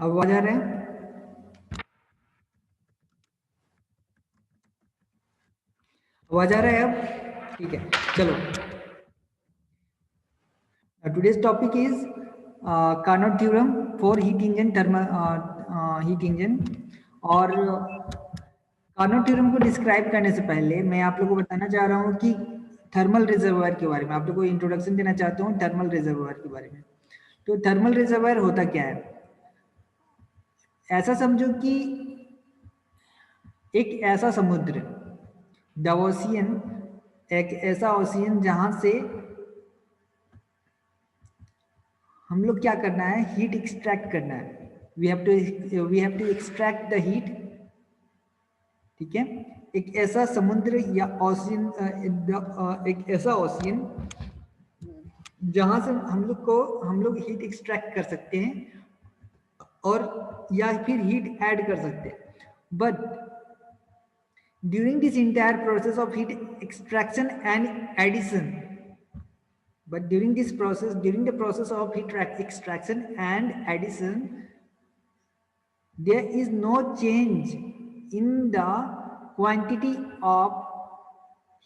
अब आवाज आ रहा है? आवाज आ रहा है अब? ठीक है, चलो। Today's topic is Carnot theorem for heat engine thermal heat engine. और कार्नोट थ्योरम को डिस्क्राइब करने से पहले मैं आप लोगों को बताना चाह रहा हूँ कि थर्मल रिजर्वायर के बारे में आप लोगों को इंट्रोडक्शन देना चाहता हूँ थर्मल रिजर्वायर के बारे में। तो थर्मल रिजर्वायर होता क्या है? ऐसा समझो कि एक ऐसा समुद्र, द ओशियन, एक ऐसा ओशियन जहां से हम लोग क्या करना है, हीट एक्सट्रैक्ट करना है। We have to extract the heat. ठीक है, एक ऐसा समुद्र या ओशियन, एक ऐसा ओशियन जहां से हम लोग हीट एक्सट्रैक्ट कर सकते हैं और या फिर हीट ऐड कर सकते हैं। But during this entire process of heat extraction and addition, but during the process of heat extraction and addition, there is no change in the quantity of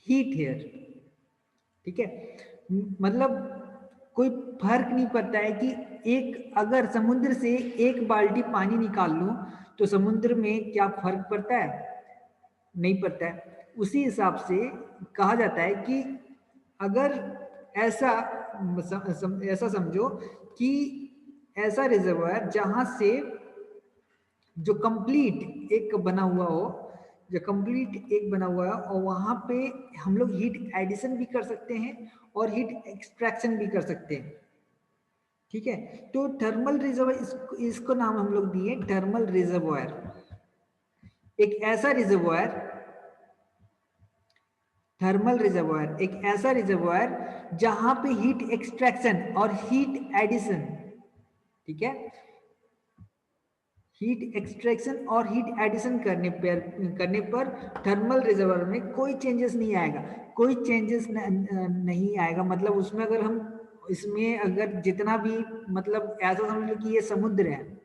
heat here. ठीक है, मतलब कोई फर्क नहीं पड़ता है कि एक अगर समुद्र से एक बाल्टी पानी निकाल लूं तो समुद्र में क्या फर्क पड़ता है? नहीं पड़ता है। उसी हिसाब से कहा जाता है कि अगर ऐसा ऐसा समझो कि ऐसा रिजर्वायर जहां से जो कंप्लीट एक बना हुआ हो, जो कंप्लीट एक बना हुआ है और वहां पे हम लोग हीट एडिशन भी कर सकते हैं और हीट एक्सट्रैक्शन भी कर सकते हैं। ठीक है, तो थर्मल रिजर्वायर, इसको नाम हम लोग दिए थर्मल रिजर्वायर। एक ऐसा रिजर्वायर, थर्मल रिजर्वायर एक ऐसा रिजर्वायर जहां पे हीट एक्सट्रैक्शन और हीट एडिशन, ठीक है, हीट एक्सट्रैक्शन और हीट एडिशन करने पर थर्मल रिजर्वायर में कोई चेंजेस नहीं आएगा। कोई चेंजेस नहीं आएगा, मतलब उसमें अगर हम इसमें अगर जितना भी, मतलब ऐसा समझ लो कि ये समुद्र है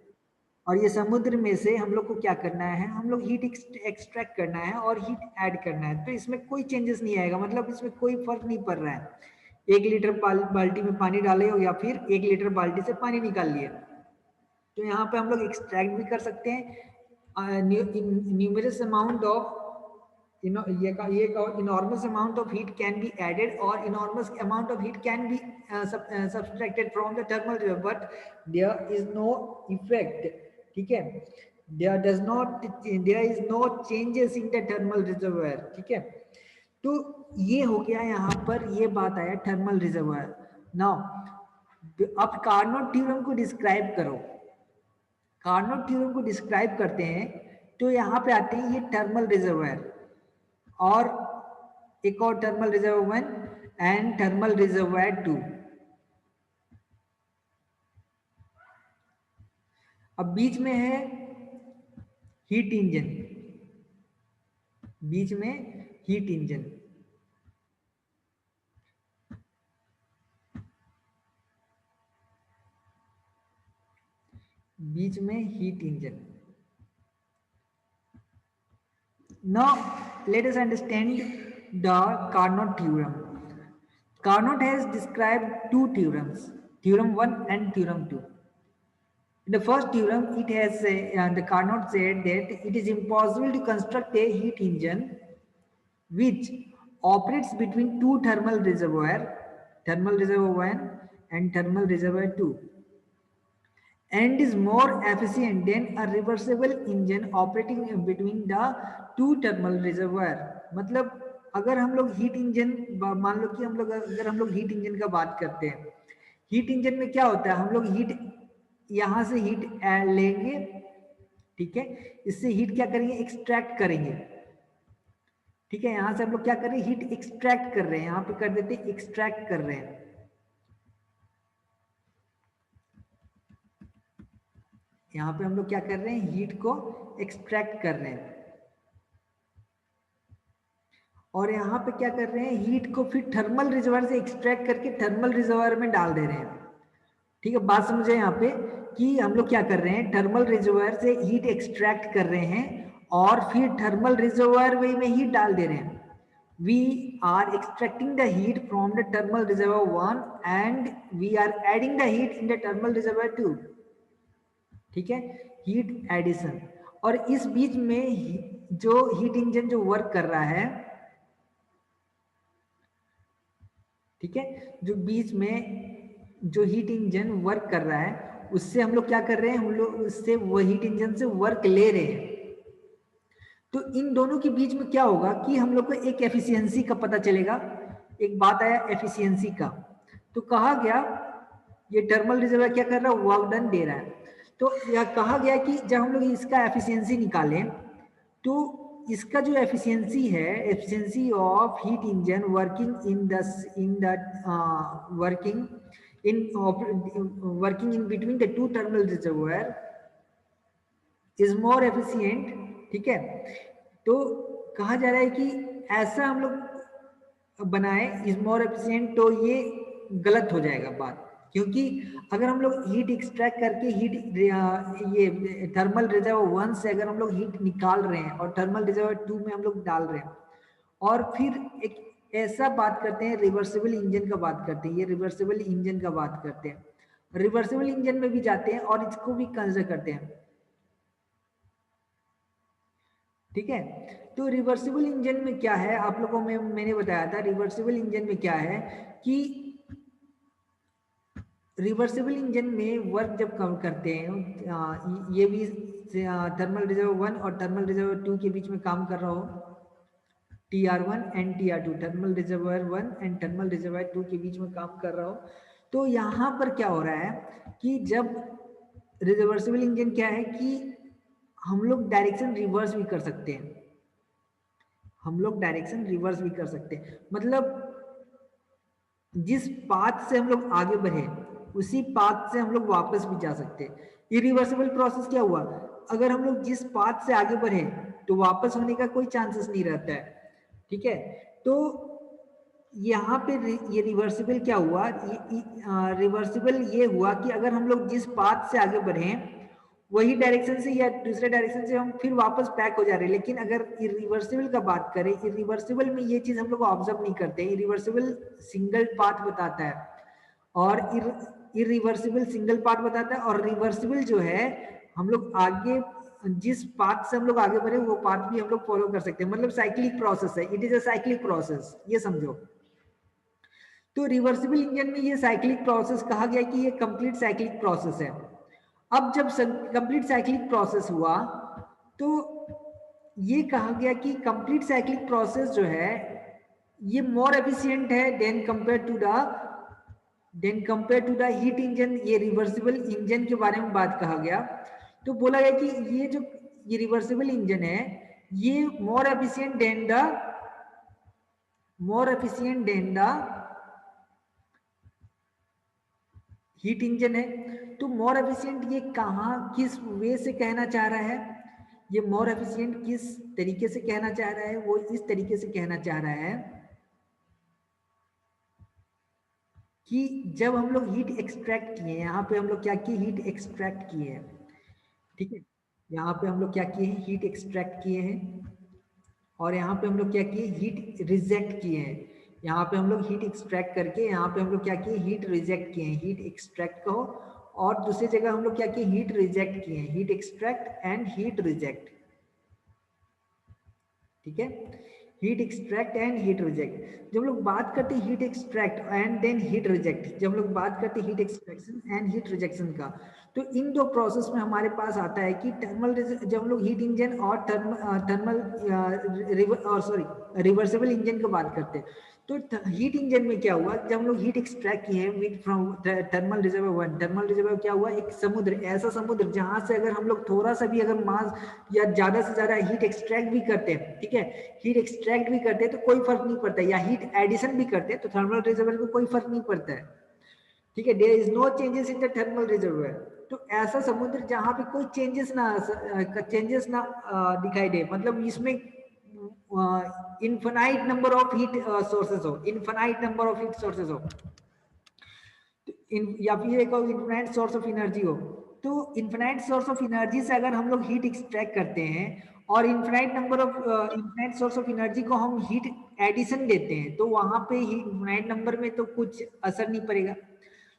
और ये समुद्र में से हम लोग को क्या करना है, हम लोग हीट एक्सट्रैक्ट करना है और हीट ऐड करना है। तो इसमें कोई चेंजेस नहीं आएगा, मतलब इसमें कोई फर्क नहीं पड़ रहा है। 1 लीटर बाल्टी में पानी डाले हो या फिर 1 लीटर बाल्टी से पानी निकाल लिए, तो यहाँ पे हम लोग एक्सट्रैक्ट भी कर सकते हैं। Numerous amount of enormous amount of heat can be added or enormous amount of heat can be subtracted from the thermal reservoir, but there is no effect. ठीक है, there is no changes in the thermal reservoir. ठीक है, तो ये हो गया, यहाँ पर ये बात आया थर्मल रिजर्वायर। नाउ अब कार्नोट थ्योरम को डिस्क्राइब करो। कार्नोट थ्योरम को डिस्क्राइब करते हैं तो यहाँ पे आते हैं ये थर्मल रिजर्वायर और एक और thermal reservoir 1 and thermal reservoir 2। अब बीच में है हीट इंजन, बीच में हीट इंजन, बीच में heat engine. Now let us understand the Carnot theorem. Carnot has described two theorems, theorem 1 and theorem 2. In the first theorem, the Carnot said that it is impossible to construct a heat engine which operates between two thermal reservoir 1 and thermal reservoir 2, and is more efficient than a reversible engine operating between the two thermal reservoir. मतलब अगर हम लोग heat engine, मान लो कि अगर हम लोग heat engine का बात करते हैं, हीट इंजन में क्या होता है, हम लोग हीट यहां से हीट लेंगे, ठीक है, इससे हीट क्या करेंगे, एक्सट्रैक्ट करेंगे। ठीक है, यहां से हम लोग क्या कर रहे हैं, हीट एक्सट्रैक्ट कर रहे हैं, यहां पे कर देते हैं एक्सट्रैक्ट कर रहे हैं। यहां पे हम लोग क्या कर रहे हैं, हीट को एक्सट्रैक्ट कर रहे हैं और यहाँ पे क्या कर रहे हैं, हीट को फिर थर्मल रिजर्वायर से एक्सट्रैक्ट करके थर्मल रिजर्वायर में डाल दे रहे हैं। ठीक है, बात समझे यहाँ पे कि हम लोग क्या कर रहे हैं, थर्मल रिजर्वायर से हीट एक्सट्रैक्ट कर रहे हैं और फिर थर्मल रिजर्वायर में हीट डाल दे रहे हैं. We are extracting the heat from the thermal reservoir 1 and we are adding the heat in the thermal reservoir 2. ठीक है, हीट एडिशन. और इस बीच में जो हीट इंजन जो वर्क कर रहा है, ठीक है, जो बीच में जो हीट इंजन वर्क कर रहा है उससे हम लोग क्या कर रहे हैं, हम लोग उससे वो हीट इंजन से वर्क ले रहे हैं. तो इन दोनों के बीच में क्या होगा कि हम लोग को एक एफिशिएंसी का पता चलेगा. एक बात आया एफिशिएंसी का, तो कहा गया ये थर्मल रिजर्वायर क्या कर रहा है, वर्क डन दे रहा है. तो यह कहा गया कि जब हम लोग इसका एफिशिएंसी निकालें तो इसका जो एफिशिएंसी है, efficiency of heat engine working in between the two thermal reservoir is more efficient. ठीक है, तो कहा जा रहा है कि ऐसा हम लोग बनाए इज मोर एफिशिएंट, तो ये गलत हो जाएगा बात. क्योंकि अगर हम लोग हीट एक्सट्रैक्ट करके ये थर्मल रिजर्वायर 1 से अगर हम लोग हीट निकाल रहे हैं और थर्मल रिजर्वायर 2 में हम लोग डाल रहे हैं और फिर एक ऐसा बात करते हैं, रिवर्सिबल इंजन का बात करते हैं, ये रिवर्सिबल इंजन का बात करते हैं, रिवर्सिबल इंजन में भी जाते हैं और इसको भी कंसिडर करते हैं. ठीक है, तो रिवर्सिबल इंजन में क्या है, आप लोगों में मैंने बताया था रिवर्सिबल इंजन में क्या है कि रिवर्सिबल इंजन में वर्क जब कम करते हैं, ये भी थर्मल रिजर्व 1 और थर्मल रिजर्व 2 के बीच में काम कर रहा हो, TR1 and TR2, thermal reservoir 1 and thermal reservoir 2 के बीच में काम कर रहा हो. तो यहाँ पर क्या हो रहा है कि जब रिवर्सिबल इंजन क्या है कि हम लोग डायरेक्शन रिवर्स भी कर सकते हैं, हम लोग डायरेक्शन रिवर्स भी कर सकते हैं. मतलब जिस पाथ से हम लोग आगे बढ़े उसी पाथ से हम लोग वापस भी जा सकते हैं. इरिवर्सिबल प्रोसेस क्या हुआ, अगर हम लोग जिस पाथ से आगे बढ़े तो वापस होने का कोई चांसेस नहीं रहता है. ठीक है, तो यहाँ पे ये रिवर्सिबल क्या हुआ, रिवर्सिबल ये हुआ कि अगर हम लोग जिस पाथ से आगे बढ़े वही डायरेक्शन से या दूसरे डायरेक्शन से हम फिर वापस बैक हो जा रहे हैं. लेकिन अगर इरिवर्सिबल का बात करें, इरिवर्सिबल में ये चीज हम लोग ऑब्जर्व नहीं करते. इरिवर्सिबल सिंगल पाथ बताता है और इरिवर्सिबल सिंगल पाथ बताता है, और रिवर्सिबल जो है हम लोग आगे जिस पाथ से हम लोग आगे बढ़े वो पाथ भी हम लोग फॉलो कर सकते हैं. मतलब साइक्लिक प्रोसेस है, it is a cyclic process, ये समझो. तो रिवर्सिबल इंजन में ये साइक्लिक प्रोसेस कहा गया कि ये कंप्लीट साइक्लिक प्रोसेस है. अब जब कंप्लीट साइक्लिक प्रोसेस हुआ तो ये कहा गया कि कंप्लीट साइक्लिक प्रोसेस जो है ये मोर एफिशिएंट है then compare to the heat engine. ये रिवर्सिबल इंजन के बारे में बात कहा गया. तो बोला गया कि ये जो ये रिवर्सिबल इंजन है ये more efficient then the heat engine है. तो मोर एफिशिएंट ये कहाँ किस वे से कहना चाह रहा है, ये मोर एफिशिएंट किस तरीके से कहना चाह रहा है, वो इस तरीके से कहना चाह रहा है कि जब हम लोग हीट एक्सट्रैक्ट किए, यहाँ पे हम लोग क्या किए, हीट एक्सट्रैक्ट किए हैं. ठीक है, यहाँ पे हम लोग क्या किए हैं, हीट एक्सट्रैक्ट किए हैं. और यहाँ पे हम लोग क्या किए, हीट रिजेक्ट किए हैं. यहाँ पे हम लोग हीट एक्सट्रैक्ट करके यहाँ पे हम लोग क्या किए, हीट रिजेक्ट किए हैं. हीट एक्सट्रैक्ट कहो, और दूसरी जगह हम लोग क्या किए, हीट रिजेक्ट किए हैं. Heat extract and heat reject. ठीक है, heat extract and heat reject. जब लोग बात करते हैं heat extract and then heat reject, जब लोग बात करते हैं heat extraction and heat rejection का, तो इन दो प्रोसेस में हमारे पास आता है कि थर्मल, जब हम लोग हीट इंजन और रिवर्सिबल इंजन की बात करते हैं, तो हीट इंजन में क्या हुआ, जब हम लोग हीट एक्सट्रैक्ट किए हैं with from thermal reservoir 1, thermal reservoir क्या हुआ, एक समुद्र, ऐसा समुद्र जहां से अगर हम लोग थोड़ा सा भी अगर मास या ज्यादा से ज्यादा हीट एक्सट्रैक्ट भी करते हैं, ठीक है, हीट एक्सट्रैक्ट भी करते हैं तो कोई फर्क नहीं पड़ता, या हीट एडिशन भी करते हैं तो थर्मल रिजर्वायर को कोई फर्क नहीं पड़ता है. ठीक है, there is no changes in the thermal reservoir. तो ऐसा समुद्र जहां पे कोई चेंजेस ना दिखाई दे, मतलब इसमें infinite number of heat sources हो, infinite number of heat sources हो. या फिर एक इन्फिनाइट सोर्स ऑफ एनर्जी हो, तो इन्फिनाइट सोर्स ऑफ एनर्जी से अगर हम लोग हीट एक्सट्रैक्ट करते हैं और इन्फिनाइट सोर्स ऑफ एनर्जी को हम हीट एडिशन देते हैं, तो वहां पे ही इन्फिनाइट नंबर में तो कुछ असर नहीं पड़ेगा।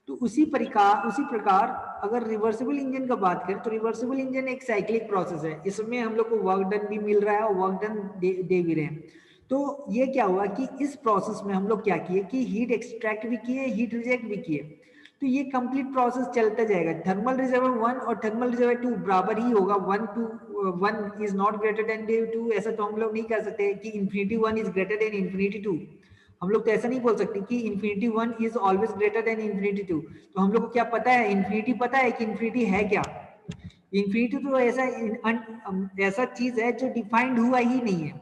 तो उसी प्रकार अगर रिवर्सिबल इंजन का बात करें, तो रिवर्सिबल इंजन एक साइक्लिक प्रोसेस है, इसमें हम लोग को वर्क डन भी मिल रहा है और वर्क डन दे भी रहे हैं। तो ये क्या हुआ कि इस प्रोसेस में हम लोग क्या किए कि हीट एक्सट्रैक्ट भी किए, हीट रिजेक्ट भी किए, तो ये कंप्लीट प्रोसेस चलता जाएगा। थर्मल रिजर्वर 1 और थर्मल रिजर्वर 2 बराबर ही होगा, 1 इज नॉट ग्रेटर देन 2, ऐसा तो हम लोग नहीं कर सकते कि infinity 1 is greater than infinity 2। हम लोग तो ऐसा नहीं बोल सकते कि infinity 1 is always greater than infinity 2। तो हम लोग को क्या पता है, इन्फिनिटी पता है कि इन्फिनिटी है क्या। इन्फिनिटी तो ऐसा चीज है जो डिफाइंड हुआ ही नहीं है।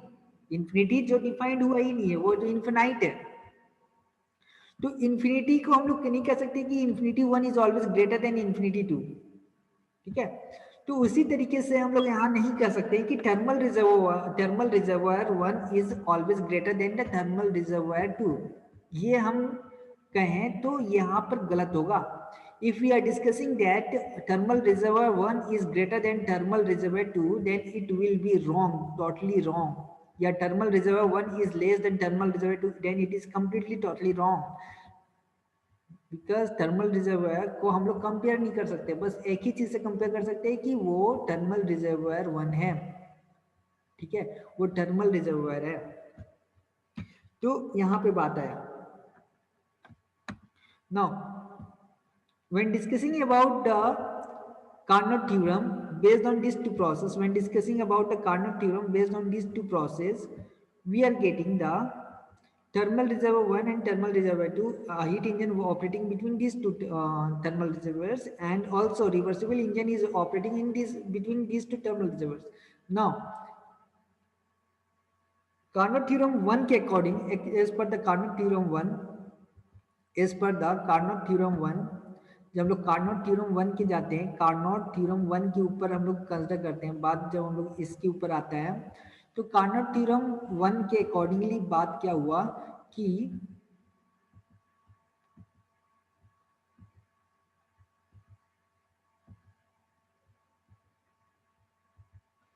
इन्फिनिटी जो डिफाइंड हुआ ही नहीं है, वो तो इन्फिनाइट है। तो इन्फिनिटी को हम लोग नहीं कह सकते कि infinity 1 is always greater than infinity 2, ठीक है। तो उसी तरीके से हम लोग यहाँ नहीं कह सकते कि thermal reservoir 1 is always greater than the thermal reservoir 2। ये हम कहें तो यहाँ पर गलत होगा। If we are discussing that thermal reservoir 1 is greater than thermal reservoir 2, then it will be wrong, totally wrong. या thermal reservoir 1 is less than thermal reservoir 2, then it is completely totally wrong. Because thermal reservoir को हम लोग compare नहीं कर सकते, बस एक ही चीज से कंपेयर कर सकते हैं कि वो थर्मल रिजर्वायर 1 है, ठीक है, वो थर्मल रिजर्वायर है। तो यहां पे बात आया। Now when discussing about the Carnot theorem based on these two processes, when discussing about the Carnot theorem based on these two processes, we are getting the thermal reservoir 1 and thermal reservoir 2, heat engine operating between these two thermal reservoirs, and also reversible engine is operating in this between these two thermal reservoirs. Now Carnot theorem 1 के according, as per the Carnot theorem 1, as per the Carnot theorem 1, जब हम लोग Carnot theorem 1 के जाते हैं, Carnot theorem 1 के ऊपर हम लोग कंसिडर करते हैं बात, जब हम लोग इसके ऊपर आता है, तो कार्नोट थ्योरम 1 के अकॉर्डिंगली बात क्या हुआ कि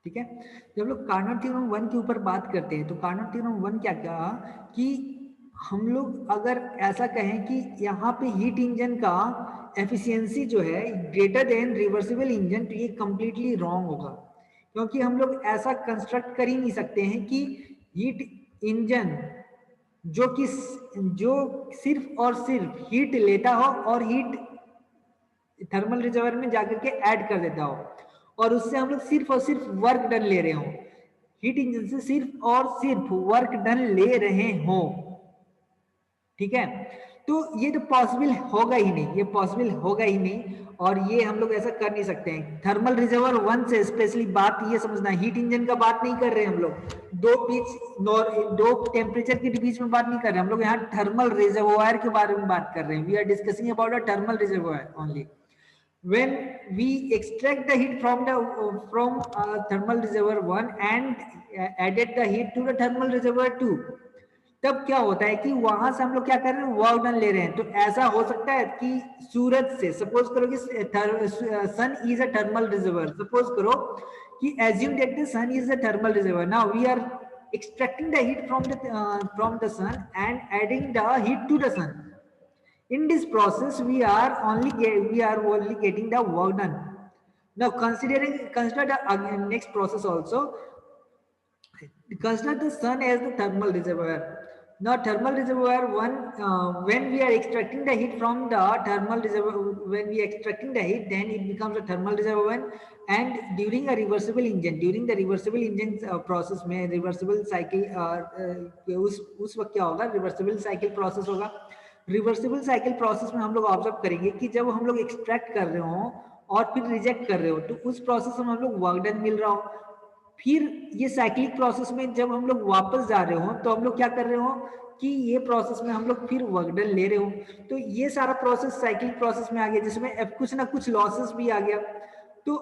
ठीक है, जब लोग कार्नोट थ्योरम 1 के ऊपर बात करते हैं, तो कार्नोट थ्योरम 1 क्या कहा कि हम लोग अगर ऐसा कहें कि यहाँ पे हीट इंजन का एफिशिएंसी जो है ग्रेटर देन रिवर्सिबल इंजन, तो ये कंप्लीटली रॉन्ग होगा, क्योंकि हम लोग ऐसा कंस्ट्रक्ट कर ही नहीं सकते हैं कि हीट इंजन जो सिर्फ और सिर्फ हीट लेता हो और हीट थर्मल रिजर्वर में जाकर के ऐड कर देता हो, और उससे हम लोग सिर्फ और सिर्फ वर्क डन ले रहे हो, हीट इंजन से सिर्फ और सिर्फ वर्क डन ले रहे हो, ठीक है। तो ये तो पॉसिबल होगा ही नहीं, ये पॉसिबल होगा ही नहीं, और ये हम लोग ऐसा कर नहीं सकते हैं। थर्मल रिजर्वर 1 से स्पेशली बात ये समझना, हीट इंजन का बात नहीं कर रहे हैं हम लोग, दो टेम्परेचर के बीच में बात नहीं कर रहे हैं हम लोग, यहाँ थर्मल रिजर्वायर के बारे में बात कर रहे हैं। We are discussing about a thermal reservoir only. When we extract the heat from thermal reservoir 1 and added the heat to the thermal reservoir 2, तब क्या होता है कि वहां से हम लोग क्या कर रहे हैं, वर्क डन ले रहे हैं। तो ऐसा हो सकता है कि सूरज से, सपोज करो कि sun is a thermal reservoir, suppose करो कि assume that the sun is a thermal reservoir, now we are extracting the heat from the sun and adding the heat to the sun. In this process we are only getting the work done. Now consider the next process also. Consider the sun as the thermal reservoir. Now thermal reservoir 1, when we are extracting the heat from the thermal reservoir, when we are extracting the heat, then it becomes a thermal reservoir 1. And during a reversible engine process में reversible cycle उस वक्त क्या होगा, reversible cycle process होगा। Reversible cycle process में हम लोग observe करेंगे कि जब हम लोग एक्सट्रैक्ट कर रहे हो और फिर रिजेक्ट कर रहे हो, तो उस प्रोसेस में हम लोग वर्क डन मिल रहा हो। फिर ये साइक्लिक प्रोसेस में जब हम लोग वापस जा रहे हो, तो हम लोग क्या कर रहे हो कि ये प्रोसेस में हम लोग फिर वर्क डन ले रहे हो। तो ये सारा प्रोसेस साइक्लिक प्रोसेस में आ गया, जिसमें अब कुछ ना कुछ लॉसेस भी आ गया। तो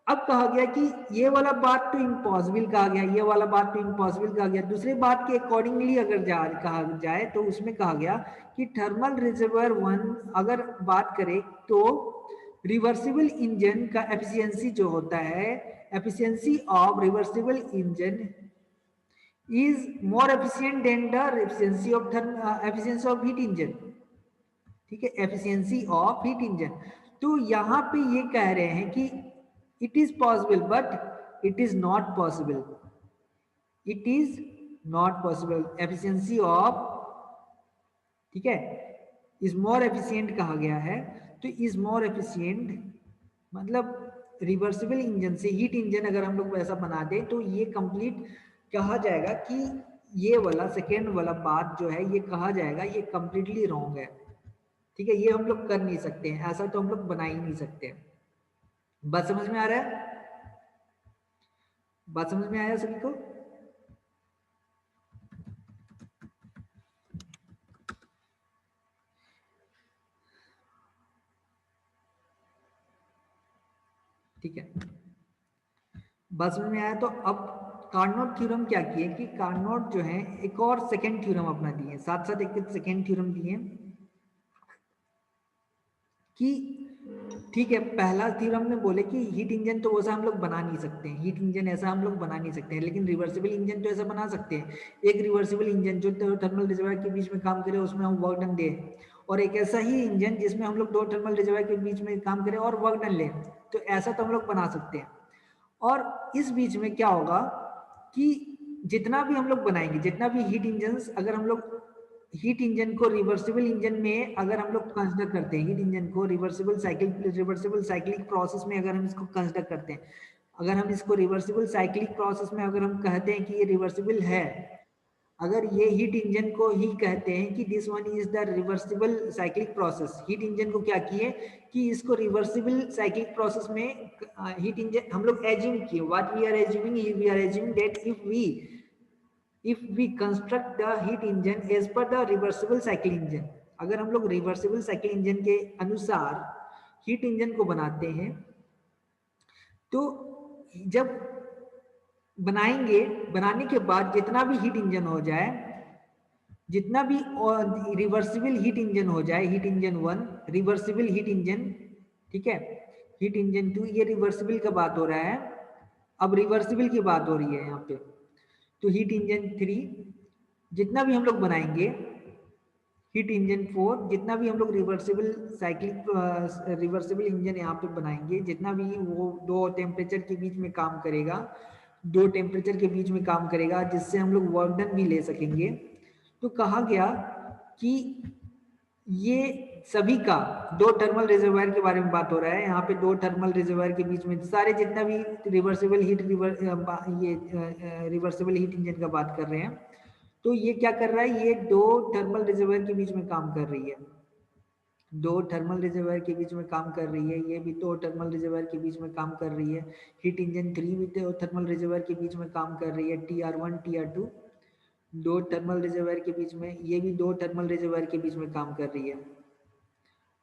अब कहा गया कि ये वाला बात तो इम्पॉसिबल कहा गया, ये वाला बात तो इम्पॉसिबल कहा गया। दूसरी बात के अकॉर्डिंगली अगर कहा जाए तो उसमें कहा गया कि थर्मल रिजर्वायर 1 अगर बात करें तो रिवर्सिबल इंजन का एफिशिएंसी जो होता है, efficiency of reversible engine is more efficient then the efficiency of heat engine. ठीक है, एफिशिएंसी ऑफ हीट इंजन। तो यहां पे ये कह रहे हैं कि it is possible but it is not possible, it is not possible efficiency of, ठीक है, इज मोर एफिशिएंट कहा गया है। तो इज मोर एफिशिएंट मतलब रिवर्सिबल इंजन से हीट इंजन अगर हम लोग वैसा बना दें तो ये कंप्लीट कहा जाएगा कि ये वाला सेकेंड वाला बात जो है ये कहा जाएगा ये कंप्लीटली रॉन्ग है। ठीक है, ये हम लोग कर नहीं सकते हैं, ऐसा तो हम लोग बना ही नहीं सकते। बात समझ में आ रहा है? बात समझ में आया सभी को? ठीक है, बात समझ में आया। तो अब कार्नोट थ्योरम क्या किए कि कार्नोट जो है एक और सेकंड थ्योरम अपना दिए, साथ साथ एक सेकंड थ्योरम दिए कि ठीक है, पहला थ्योरम में बोले कि हीट इंजन तो वैसा हम लोग बना नहीं सकते हैं, हीट इंजन ऐसा हम लोग बना नहीं सकते हैं, लेकिन रिवर्सिबल इंजन तो ऐसा बना सकते हैं। एक रिवर्सिबल इंजन जो थर्मल रिजर्वायर के बीच में काम करे उसमें हम वर्क डन दें, और एक ऐसा ही इंजन जिसमें हम लोग दो थर्मल रिजर्वायर के बीच में काम करें और वर्क डन लें। तो ऐसा तो हम लोग बना सकते हैं। और इस बीच में क्या होगा कि जितना भी हम लोग बनाएंगे, जितना भी हीट इंजन, अगर हम लोग हीट इंजन को रिवर्सिबल इंजन में अगर हम लोग कंसिडर करते हैं, हीट इंजन को रिवर्सिबल साइक्लिक प्रोसेस में अगर हम इसको कंसिडर करते हैं, अगर हम इसको रिवर्सिबल साइक्लिक प्रोसेस में अगर हम कहते हैं कि ये रिवर्सिबल है, अगर ये हीट इंजन को ही कहते हैं कि this one is the reversible cyclic process, heat engine को क्या किए कि इसको रिवर्सिबल साइक्लिक प्रोसेस में हीट इंजन हम लोग एज्यूम किए। What we are assuming, we are assuming that if we construct the heat engine as per the reversible cycle engine, अगर हम लोग रिवर्सिबल साइकिल इंजन के अनुसार हीट इंजन को बनाते हैं तो जब बनाएंगे, बनाने के बाद जितना भी हीट इंजन हो जाए, जितना भी रिवर्सिबल हीट इंजन हो जाए, heat engine 1 reversible heat engine, ठीक है, हीट इंजन 2 ये रिवर्सिबल का बात हो रहा है, अब रिवर्सिबल की बात हो रही है यहाँ पे। तो हीट इंजन 3 जितना भी हम लोग बनाएंगे, हीट इंजन 4 जितना भी हम लोग रिवर्सिबल साइक्लिक रिवर्सिबल इंजन यहाँ पे बनाएंगे, जितना भी वो दो टेम्परेचर के बीच में काम करेगा, दो टेम्परेचर के बीच में काम करेगा जिससे हम लोग वर्क डन भी ले सकेंगे। तो कहा गया कि ये सभी का दो थर्मल रिजर्वायर के बारे में बात हो रहा है यहाँ पे, दो थर्मल रिजर्वायर के बीच में सारे जितना भी reversible heat reversible heat engine का बात कर रहे हैं। तो ये क्या कर रहा है, ये दो थर्मल रिजर्वायर के बीच में काम कर रही है, दो थर्मल रिजर्वायर के बीच में काम कर रही है, ये भी दो थर्मल रिजर्वायर के बीच में काम कर रही है। हीट इंजन 3 भी दो थर्मल रिजर्वायर के बीच में काम कर रही है, TR1 TR2 दो थर्मल रिजर्वायर के बीच में, ये भी दो थर्मल रिजर्वायर के बीच में काम कर रही है।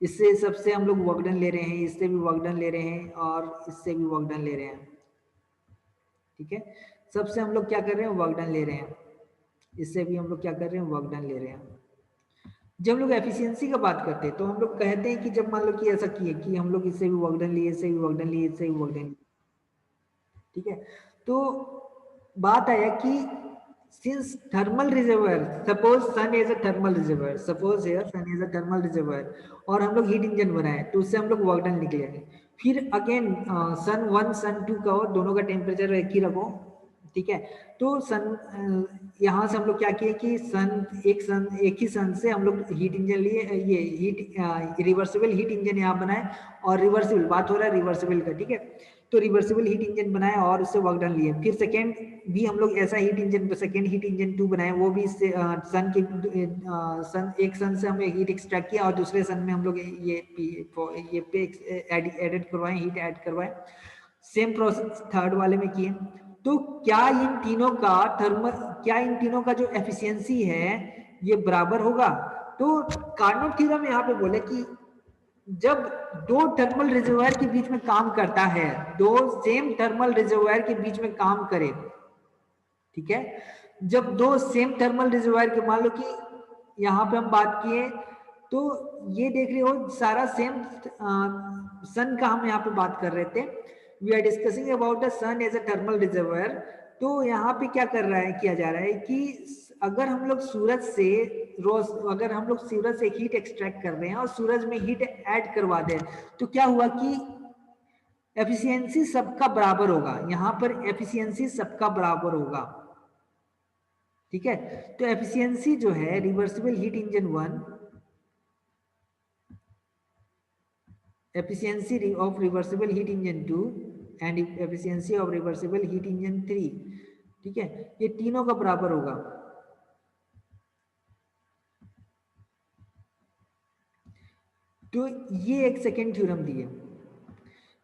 इससे सबसे हम लोग वर्क डन ले रहे हैं, इससे भी वर्क डन ले रहे हैं और इससे भी वर्क डन ले रहे हैं। ठीक है, सबसे हम लोग क्या कर रहे हैं, वर्क डन ले रहे हैं, इससे भी हम लोग क्या कर रहे हैं, वर्क डन ले रहे हैं। जब हम लोग एफिशिएंसी का बात करते हैं तो हम लोग कहते हैं कि जब मान लो कि ऐसा किए कि हम लोग इससे भी वर्क डन लिए, इससे भी वर्क डन लिए, इससे भी वर्क डन लिए, ठीक है। तो बात आया कि since thermal reservoir, suppose sun is a thermal reservoir, suppose here sun is a thermal reservoir और हम लोग हीट इंजन बनाए तो उससे हम लोग वर्क डन निकलेंगे। फिर अगेन सन 1 सन 2 का हो, दोनों का टेम्परेचर एक ही रखो, ठीक है। तो सन यहाँ से हम लोग क्या किए कि सन एक ही सन से हम लोग हीट इंजन लिए, ये हीट रिवर्सिबल हीट इंजन यहाँ बनाए, और रिवर्सिबल बात हो रहा है रिवर्सिबल का, ठीक है। तो रिवर्सिबल हीट इंजन बनाया और उससे वर्क डन लिए। फिर सेकेंड भी हम लोग ऐसा heat engine, second heat engine 2 बनाए, वो भी इससे सन के एक सन से हम हीट एक्सट्रैक्ट किया और दूसरे सन में हम लोग ये पे एडेड करवाए, हीट ऐड करवाए। सेम प्रोसेस थर्ड वाले में किए। तो क्या इन तीनों का क्या इन तीनों का जो एफिशिएंसी है ये बराबर होगा? तो कार्नोट थ्योरम यहाँ पे बोले कि जब दो थर्मल रिजर्वायर के बीच में काम करता है, दो सेम थर्मल रिजर्वायर के बीच में काम करे, ठीक है, जब दो सेम थर्मल रिजर्वायर के, मान लो कि यहां पे हम बात किए तो ये देख रहे हो सारा सेम सन का हम यहाँ पे बात कर रहे थे, we are discussing about the sun as a thermal reservoir. तो यहाँ पे क्या कर रहा है, किया जा रहा है कि अगर हम लोग सूरज से अगर हम लोग सूरज से हीट एक्सट्रैक्ट कर रहे हैं और सूरज में हीट ऐड करवा दें, तो क्या हुआ कि एफिशिएंसी सबका बराबर होगा, यहां पर एफिशिएंसी सबका बराबर होगा, ठीक है। तो एफिशिएंसी जो है reversible heat engine 1, efficiency of reversible heat engine 2 and efficiency of reversible heat engine 3, ठीक है, ये तीनों का बराबर होगा। तो ये एक सेकेंड थ्योरम दी है।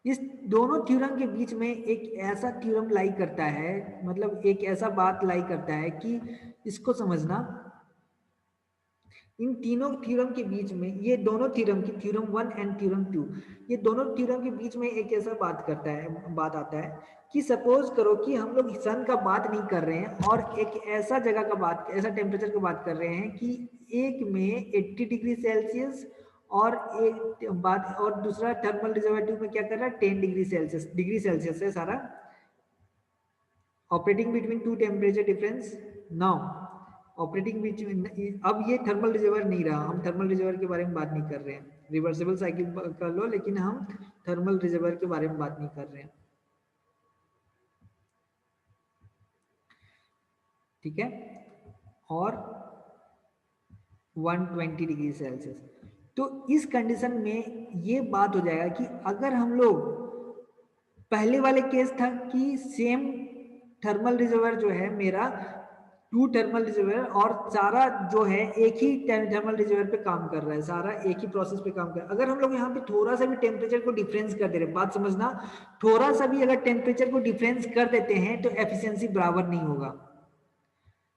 इस दोनों थ्योरम के बीच में एक ऐसा थ्योरम लाई करता है, मतलब एक ऐसा बात लाई करता है कि इसको समझना, इन तीनों थ्योरम के बीच में, ये दोनों थ्योरम की थ्योरम 1 एंड थ्योरम 2, ये दोनों थ्योरम के बीच में एक ऐसा बात आता है कि सपोज करो कि हम लोग सन का बात नहीं कर रहे हैं और एक ऐसा जगह का बात, ऐसा टेम्परेचर की बात कर रहे हैं कि एक में 80 डिग्री सेल्सियस और एक बात, और दूसरा थर्मल रिजर्वेटिव में क्या कर रहा है 10 डिग्री सेल्सियस है सारा, operating between two temperature difference. Now operating बीच में, अब ये थर्मल रिजर्वर नहीं रहा, हम थर्मल रिजर्वर के बारे में बात नहीं कर रहे हैं, रिवर्सिबल साइकिल कर लो, लेकिन हम थर्मल रिजर्वर के बारे में बात नहीं कर रहे हैं, ठीक है, और 120 डिग्री सेल्सियस। तो इस कंडीशन में ये बात हो जाएगा कि अगर हम लोग, पहले वाले केस था कि सेम थर्मल रिजर्वर जो है मेरा, टू थर्मल रिजर्वर, और सारा जो है एक ही थर्मल रिजर्वर पे काम कर रहा है, सारा एक ही प्रोसेस पे काम कर रहा है। अगर हम लोग यहाँ पे थोड़ा सा भी टेम्परेचर को डिफरेंस कर दे रहे, बात समझना, थोड़ा सा भी अगर टेम्परेचर को डिफरेंस कर देते हैं तो एफिशिएंसी बराबर नहीं होगा।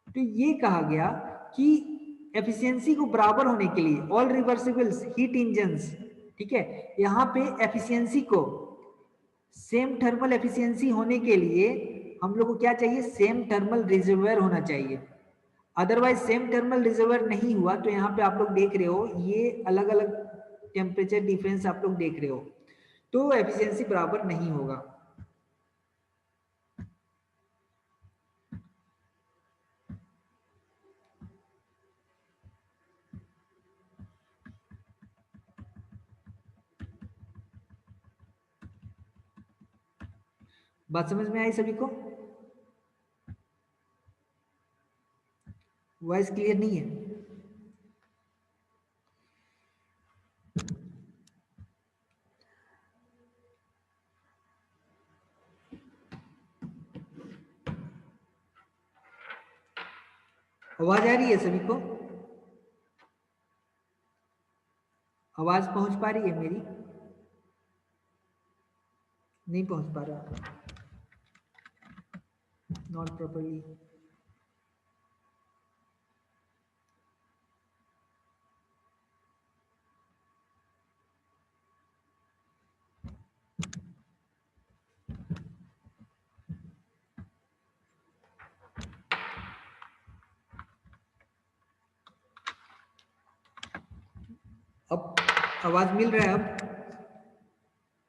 तो ये कहा गया कि एफिशिएंसी को बराबर होने के लिए ऑल रिवर्सिबल हीट इंजन्स, ठीक है, यहाँ पे एफिशिएंसी को सेम थर्मल एफिशिएंसी होने के लिए हम लोग को क्या चाहिए, सेम थर्मल रिजर्वायर होना चाहिए। अदरवाइज सेम थर्मल रिजर्वायर नहीं हुआ तो यहाँ पे आप लोग देख रहे हो ये अलग अलग टेम्परेचर डिफरेंस आप लोग देख रहे हो, तो एफिशिएंसी बराबर नहीं होगा। बात समझ में आई सभी को? वॉइस क्लियर नहीं है? आवाज आ रही है सभी को? आवाज पहुंच पा रही है मेरी? नहीं पहुंच पा रहा, नॉट प्रॉपरली। अब आवाज मिल रहा है अब?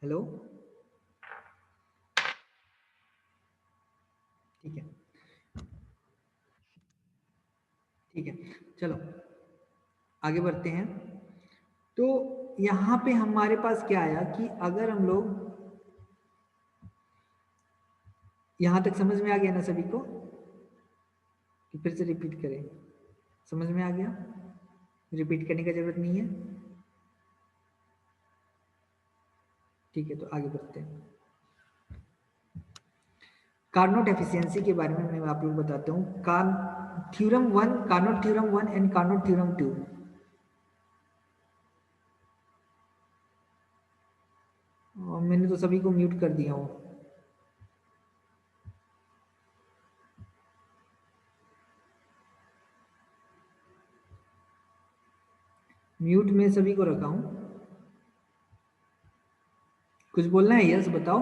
हेलो, ठीक है, ठीक है, चलो आगे बढ़ते हैं। तो यहाँ पे हमारे पास क्या आया कि अगर हम लोग, यहाँ तक समझ में आ गया ना सभी को, कि फिर से रिपीट करें? समझ में आ गया, रिपीट करने की जरूरत नहीं है, ठीक है। तो आगे बढ़ते हैं। कार्नोट एफिशिएंसी के बारे में मैं आप लोग बताता हूँ। Theorem 1, Carnot theorem 1 and Carnot theorem 2। मैंने तो सभी को म्यूट कर दिया हूँ। म्यूट में सभी को रखा हूँ। कुछ बोलना है? यस बताओ।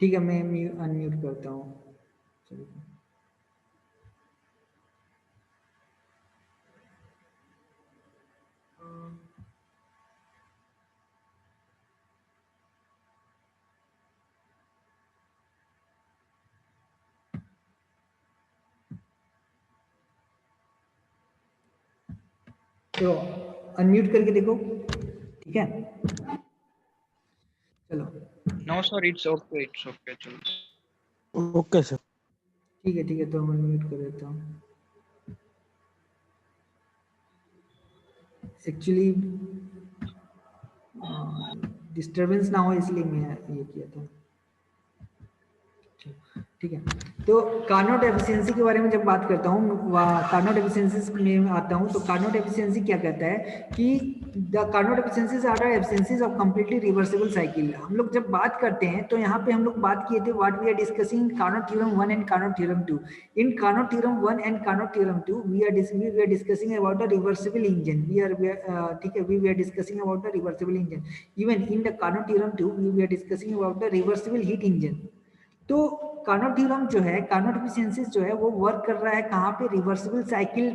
ठीक है, मैं अनम्यूट करता हूँ। तो अनम्यूट करके देखो, ठीक है? चलो No sir, it's okay, चलो। Okay sir. ठीक है, तो मैं अनम्यूट कर देता हूँ। एक्चुअली डिस्टरबेंस ना हो इसलिए मैं ये किया था। ठीक है, तो कार्नोट एफिशिएंसी के बारे में जब बात करता हूँ, कार्नोट एफिशिएंसी में आता हूँ, तो कार्नोट एफिशिएंसी क्या कहता है कि the Carnot efficiencies are efficiencies of completely reversible cycle. हम लोग जब बात करते हैं तो यहाँ पे हम लोग बात किए थे what we are discussing Carnot theorem 1 and Carnot theorem 2। In Carnot theorem 1 and Carnot theorem 2 we are discussing about the reversible engine. ठीक है, we are discussing about the reversible engine. Even in the Carnot theorem 2 we are discussing about the reversible heat engine. तो Carnot theorem जो है, Carnot efficiencies जो है वो work कर रहा है कहाँ पे? रिवर्सिबल साइकिल,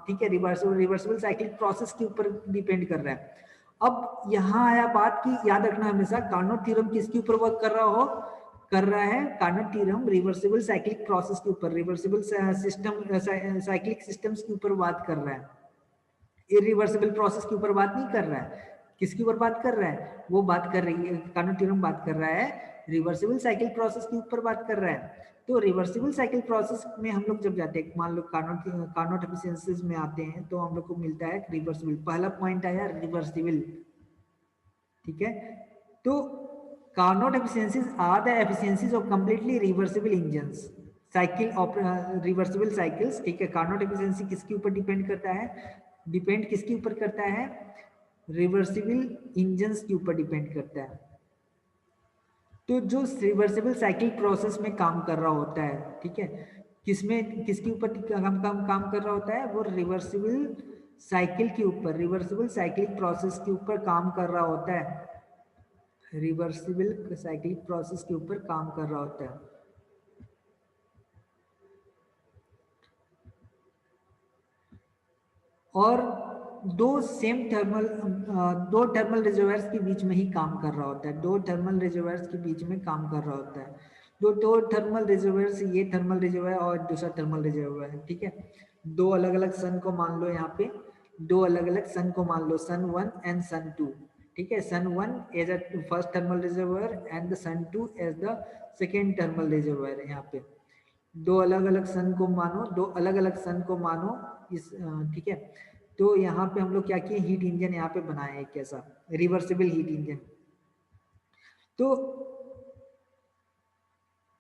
ठीक है, रिवर्सिबल साइकिल प्रोसेस के ऊपर डिपेंड कर रहा है। अब यहाँ आया बात की, याद रखना हमेशा कार्नोट थ्योरम किसके ऊपर वर्क कर रहा है Carnot theorem reversible cyclic process के ऊपर, रिवर्सिबल सिस्टम साइक्लिक सिस्टम्स के ऊपर बात कर रहा है, इरिवर्सिबल प्रोसेस के ऊपर बात नहीं कर रहा है। किसके ऊपर बात कर रहा है? वो बात कर रही है, कार्नोट थ्योरम बात कर रहा है रिवर्सिबल साइकिल प्रोसेस के ऊपर बात कर रहा है। तो रिवर्सिबल साइकिल प्रोसेस में हम लोग जब जाते हैं, मान लो कार्नोट एफिशिएंसीज में आते हैं, तो हम लोग को मिलता है रिवर्सिबल। पहला पॉइंट आया रिवर्सिबल, ठीक है? तो Carnot efficiencies are the efficiencies of completely reversible engines, cycle of reversible cycles. ठीक है, कार्नोट एफिशिएंसी किसके ऊपर डिपेंड करता है? डिपेंड किसके ऊपर करता है? रिवर्सिबल इंजन्स के ऊपर डिपेंड करता है। तो जो रिवर्सिबल साइकिल प्रोसेस में काम कर रहा होता है, ठीक है, किसमें किसके ऊपर काम कर रहा होता है? वो रिवर्सिबल साइकिल के ऊपर, रिवर्सिबल साइक्लिक प्रोसेस के ऊपर काम कर रहा होता है, रिवर्सिबल साइक्लिक प्रोसेस के ऊपर काम कर रहा होता है। और दो थर्मल रिजर्वायर्स के बीच में ही काम कर रहा होता है, दो थर्मल रिजर्वायर्स के बीच में काम कर रहा होता है। दो थर्मल रिजर्वायर्स, ये थर्मल रिजर्वायर और दूसरा थर्मल रिजर्वायर है, ठीक है? दो अलग अलग सन को मान लो, यहाँ पे दो अलग अलग सन को मान लो, सन 1 एंड सन 2, ठीक है? Sun 1 as a first thermal reservoir and the sun 2 as the second thermal reservoir. यहाँ पे दो अलग अलग सन को मानो, दो अलग अलग सन को मानो इस, ठीक है? तो यहाँ पे हम लोग क्या किए? हीट इंजन यहाँ पे बनाए एक कैसा रिवर्सिबल हीट इंजन। तो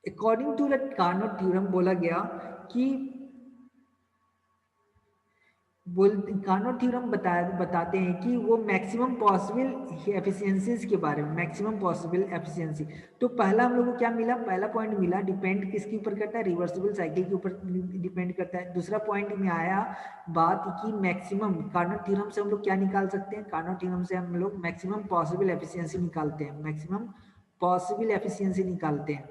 according to the Carnot theorem बोला गया कि कार्नोट थ्योरम बताते हैं कि वो मैक्सिमम पॉसिबल एफिशिएंसीज के बारे में, मैक्सिमम पॉसिबल एफिशिएंसी। तो पहला हम लोग को क्या मिला? पहला पॉइंट मिला डिपेंड किसके ऊपर करता है? रिवर्सिबल साइकिल के ऊपर डिपेंड करता है। दूसरा पॉइंट में आया बात कि मैक्सिमम, कार्नोट थ्योरम से हम लोग क्या निकाल सकते हैं? कार्नोट थ्योरम से हम लोग मैक्सिमम पॉसिबल एफिशिएंसी निकालते हैं, मैक्सिमम पॉसिबल एफिशिएंसी निकालते हैं।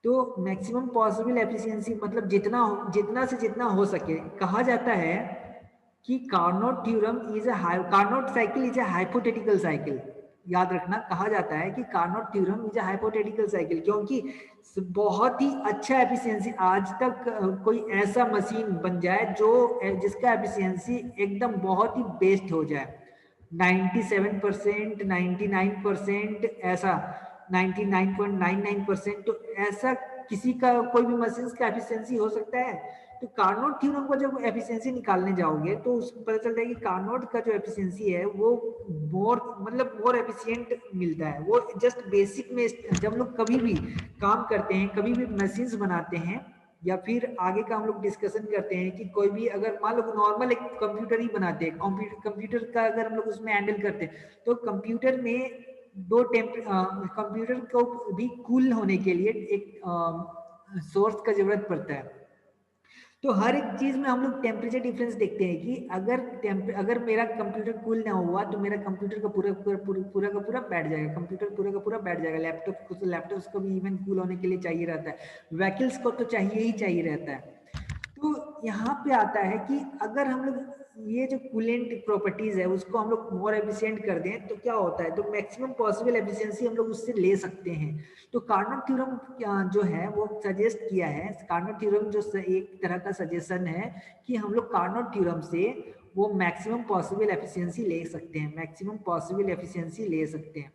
तो मैक्सिमम पॉसिबल एफिशिएंसी मतलब जितना से जितना हो सके। कहा जाता है कि Carnot theorem is Carnot cycle is a hypothetical cycle. याद रखना, कहा जाता है कि Carnot theorem is a hypothetical cycle, क्योंकि बहुत ही अच्छा एफिशिएंसी, आज तक कोई ऐसा मशीन बन जाए जो जिसका एफिशिएंसी एकदम बहुत ही बेस्ट हो जाए, 97%, 99%, ऐसा 99.99%, तो ऐसा किसी का कोई भी मशीन का एफिशिएंसी हो सकता है। तो कार्नोट थ्योरम को जब एफिशिएंसी निकालने जाओगे तो उसको पता चलता है कि कार्नोट का जो एफिशिएंसी है वो मोर एफिशिएंट मिलता है। वो जस्ट बेसिक में जब लोग कभी भी काम करते हैं, कभी भी मशीन्स बनाते हैं, या फिर आगे का हम लोग डिस्कशन करते हैं कि कोई भी अगर मान लो नॉर्मल एक कंप्यूटर ही बनाते हैं, कंप्यूटर का अगर हम लोग उसमें हैंडल करते हैं, तो कंप्यूटर में कंप्यूटर को भी कूल होने के लिए एक सोर्स का जरूरत पड़ता है, तो हर एक चीज में हम लोग टेम्परेचर डिफरेंस देखते हैं कि अगर मेरा कंप्यूटर कूल ना हुआ तो मेरा कंप्यूटर का पूरा का पूरा बैठ जाएगा, कंप्यूटर पूरा का पूरा बैठ जाएगा। लैपटॉप को भी इवन कूल होने के लिए चाहिए रहता है, व्हीकल्स को तो चाहिए ही चाहिए रहता है। तो यहाँ पे आता है कि अगर हम लोग ये जो कूलेंट प्रॉपर्टीज है उसको हम लोग मोर एफिशिएंट कर दें तो क्या होता है, तो मैक्सिमम पॉसिबल एफिशिएंसी हम लोग उससे ले सकते हैं। तो कार्नोट थ्योरम जो है वो सजेस्ट किया है, कार्नोट थ्योरम जो एक तरह का सजेशन है कि हम लोग कार्नोट थ्योरम से वो मैक्सिमम पॉसिबल एफिशिएंसी ले सकते हैं, मैक्सिमम पॉसिबल एफिशिएंसी ले सकते हैं।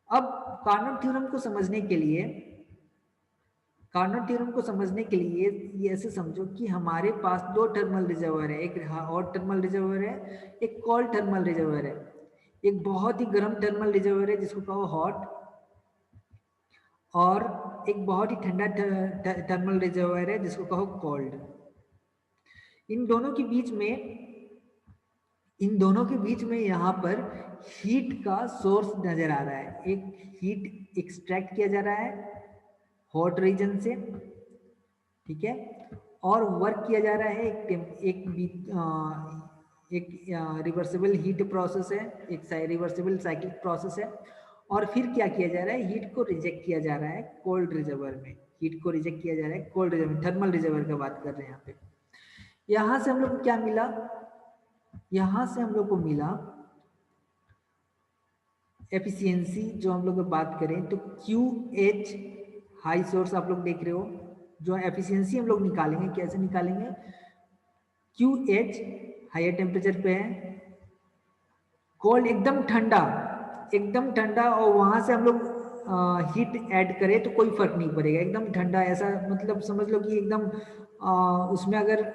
अब कार्नोट थ्योरम को समझने के लिए, कार्नोट थ्योरम को समझने के लिए ये ऐसे समझो कि हमारे पास दो थर्मल रिजर्वर है, एक हॉट थर्मल रिजर्वर है, एक कोल्ड थर्मल रिजर्वर है। एक बहुत ही गर्म थर्मल रिजर्वर है जिसको कहो हॉट, और एक बहुत ही ठंडा थर्मल रिजर्वर है जिसको कहो कोल्ड। इन दोनों के बीच में यहाँ पर हीट का सोर्स नजर आ रहा है, एक हीट एक्सट्रैक्ट किया जा रहा है हॉट रीजन से, ठीक है, और वर्क किया जा रहा है एक रिवर्सिबल हीट प्रोसेस है, एक रिवर्सिबल साइक्लिक प्रोसेस है। और फिर क्या किया जा रहा है, हीट को रिजेक्ट किया जा रहा है कोल्ड रिजर्वर में, हीट को रिजेक्ट किया जा रहा है कोल्ड रिजर्वर में, थर्मल रिजर्वर का बात कर रहे हैं यहाँ पे। यहाँ से हम लोग को क्या मिला, यहाँ से हम लोग को मिला एफिशिएंसी। जो हम लोग बात करें तो QH हाई सोर्स आप लोग देख रहे हो, जो एफिशिएंसी हम लोग निकालेंगे कैसे निकालेंगे, QH हायर टेम्परेचर पे है, कोल्ड एकदम ठंडा, और वहां से हम लोग हीट ऐड करें तो कोई फर्क नहीं पड़ेगा, एकदम ठंडा, ऐसा मतलब समझ लो कि एकदम उसमें अगर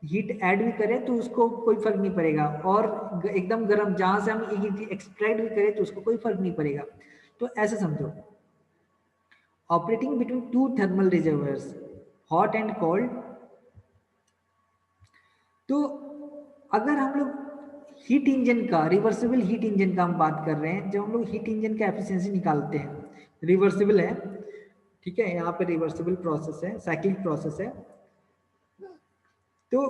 हीट ऐड भी करें तो उसको कोई फर्क नहीं पड़ेगा, और एकदम गर्म जहां से हम हीट एक्सट्रैक्ट भी करें तो उसको कोई फर्क नहीं पड़ेगा। तो ऐसे समझो, operating between to thermal reservoirs hot and cold. तो अगर हम लोग हीट इंजन का, रिवर्सिबल हीट इंजन का हम बात कर रहे हैं, जब हम लोग हीट इंजन का एफिशिएंसी निकालते हैं, रिवर्सिबल है, ठीक है, यहाँ पे रिवर्सिबल प्रोसेस है, साइक्लिक प्रोसेस है। तो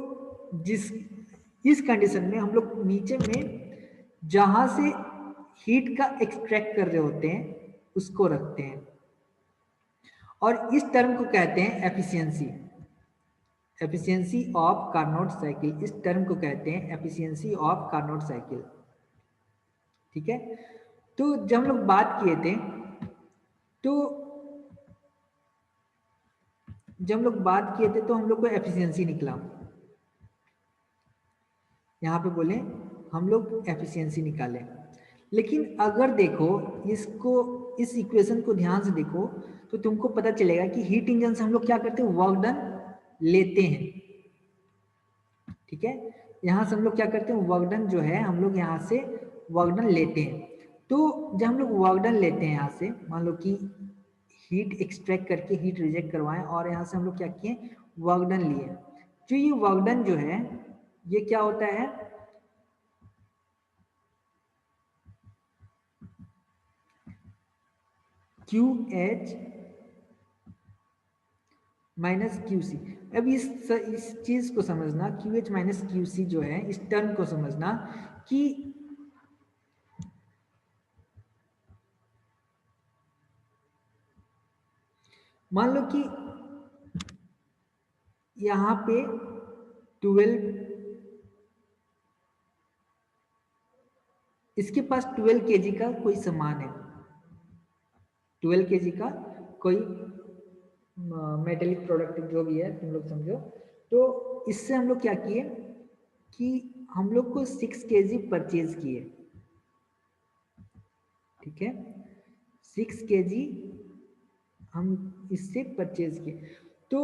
इस कंडीशन में हम लोग नीचे में जहां से हीट का एक्सट्रैक्ट कर रहे होते हैं उसको रखते हैं, और इस टर्म को कहते हैं efficiency, efficiency of Carnot cycle. इस टर्म को कहते हैं एफिशिएंसी ऑफ कार्नोट साइकिल, ठीक है। तो जब हम लोग बात किए थे, तो जब हम लोग बात किए थे तो हम लोग को एफिशिएंसी निकला, यहाँ पे बोले हम लोग एफिशिएंसी निकाले। लेकिन अगर देखो इसको, इस इक्वेशन को ध्यान से देखो तो तुमको पता चलेगा कि हीट इंजन से हम लोग क्या करते हैं, वर्क डन लेते हैं, ठीक है। यहाँ से हम लोग क्या करते हैं, वर्क डन जो है हम लोग यहाँ से वर्क डन लेते हैं। तो जब हम लोग वर्क डन लेते हैं यहाँ से, मान लो कि हीट एक्सट्रैक्ट करके हीट रिजेक्ट करवाएं और यहाँ से हम लोग क्या किए, वर्क डन लिए। जो ये वर्क डन जो है ये क्या होता है, QH माइनस QC। अब इस चीज को समझना, QH माइनस QC जो है, इस टर्म को समझना कि मान लो कि यहाँ पे 12, इसके पास 12 kg का कोई सामान है, 12 kg का कोई मेटेलिक प्रोडक्ट जो भी है तुम लोग समझो। तो इससे हम लोग क्या किए कि हम लोग को 6 kg परचेज किए, ठीक है, 6 kg हम इससे परचेज किए। तो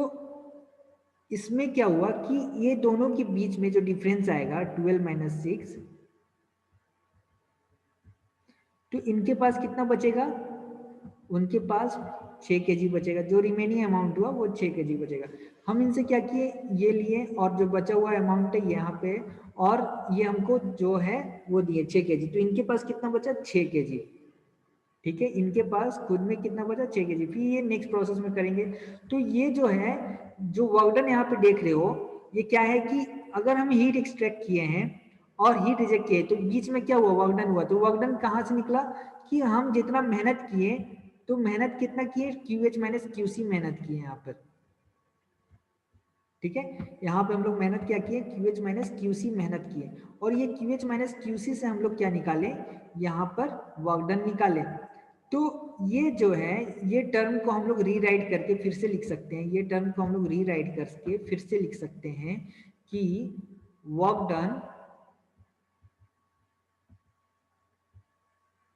इसमें क्या हुआ कि ये दोनों के बीच में जो डिफरेंस आएगा 12 माइनस 6, तो इनके पास कितना बचेगा, उनके पास 6 kg बचेगा, जो रिमेनिंग अमाउंट हुआ वो 6 kg बचेगा। हम इनसे क्या किए, ये लिए, और जो बचा हुआ अमाउंट है यहाँ पे, और ये हमको जो है वो दिए 6 kg, तो इनके पास कितना बचा, 6 kg। ठीक है, इनके पास खुद में कितना बचा 6 kg। फिर ये नेक्स्ट प्रोसेस में करेंगे। तो ये जो है, जो वर्क डन यहाँ पे देख रहे हो, ये क्या है कि अगर हम हीट एक्सट्रैक्ट किए हैं और हीट रिजेक्ट किए, तो बीच में क्या हुआ, वर्क डन हुआ। तो वर्क डन कहाँ से निकला कि हम जितना मेहनत किए, तो मेहनत कितना किए, QH माइनस QC मेहनत किए यहाँ पर। ठीक है, यहाँ पे हम लोग मेहनत क्या किए, QH माइनस QC मेहनत किए, और ये QH माइनस QC से हम लोग क्या निकाले, यहाँ पर वर्क डन निकाले। तो ये जो है, ये टर्म को हम लोग रीराइट करके फिर से लिख सकते हैं, ये टर्म को हम लोग रीराइट करके फिर से लिख सकते हैं कि work done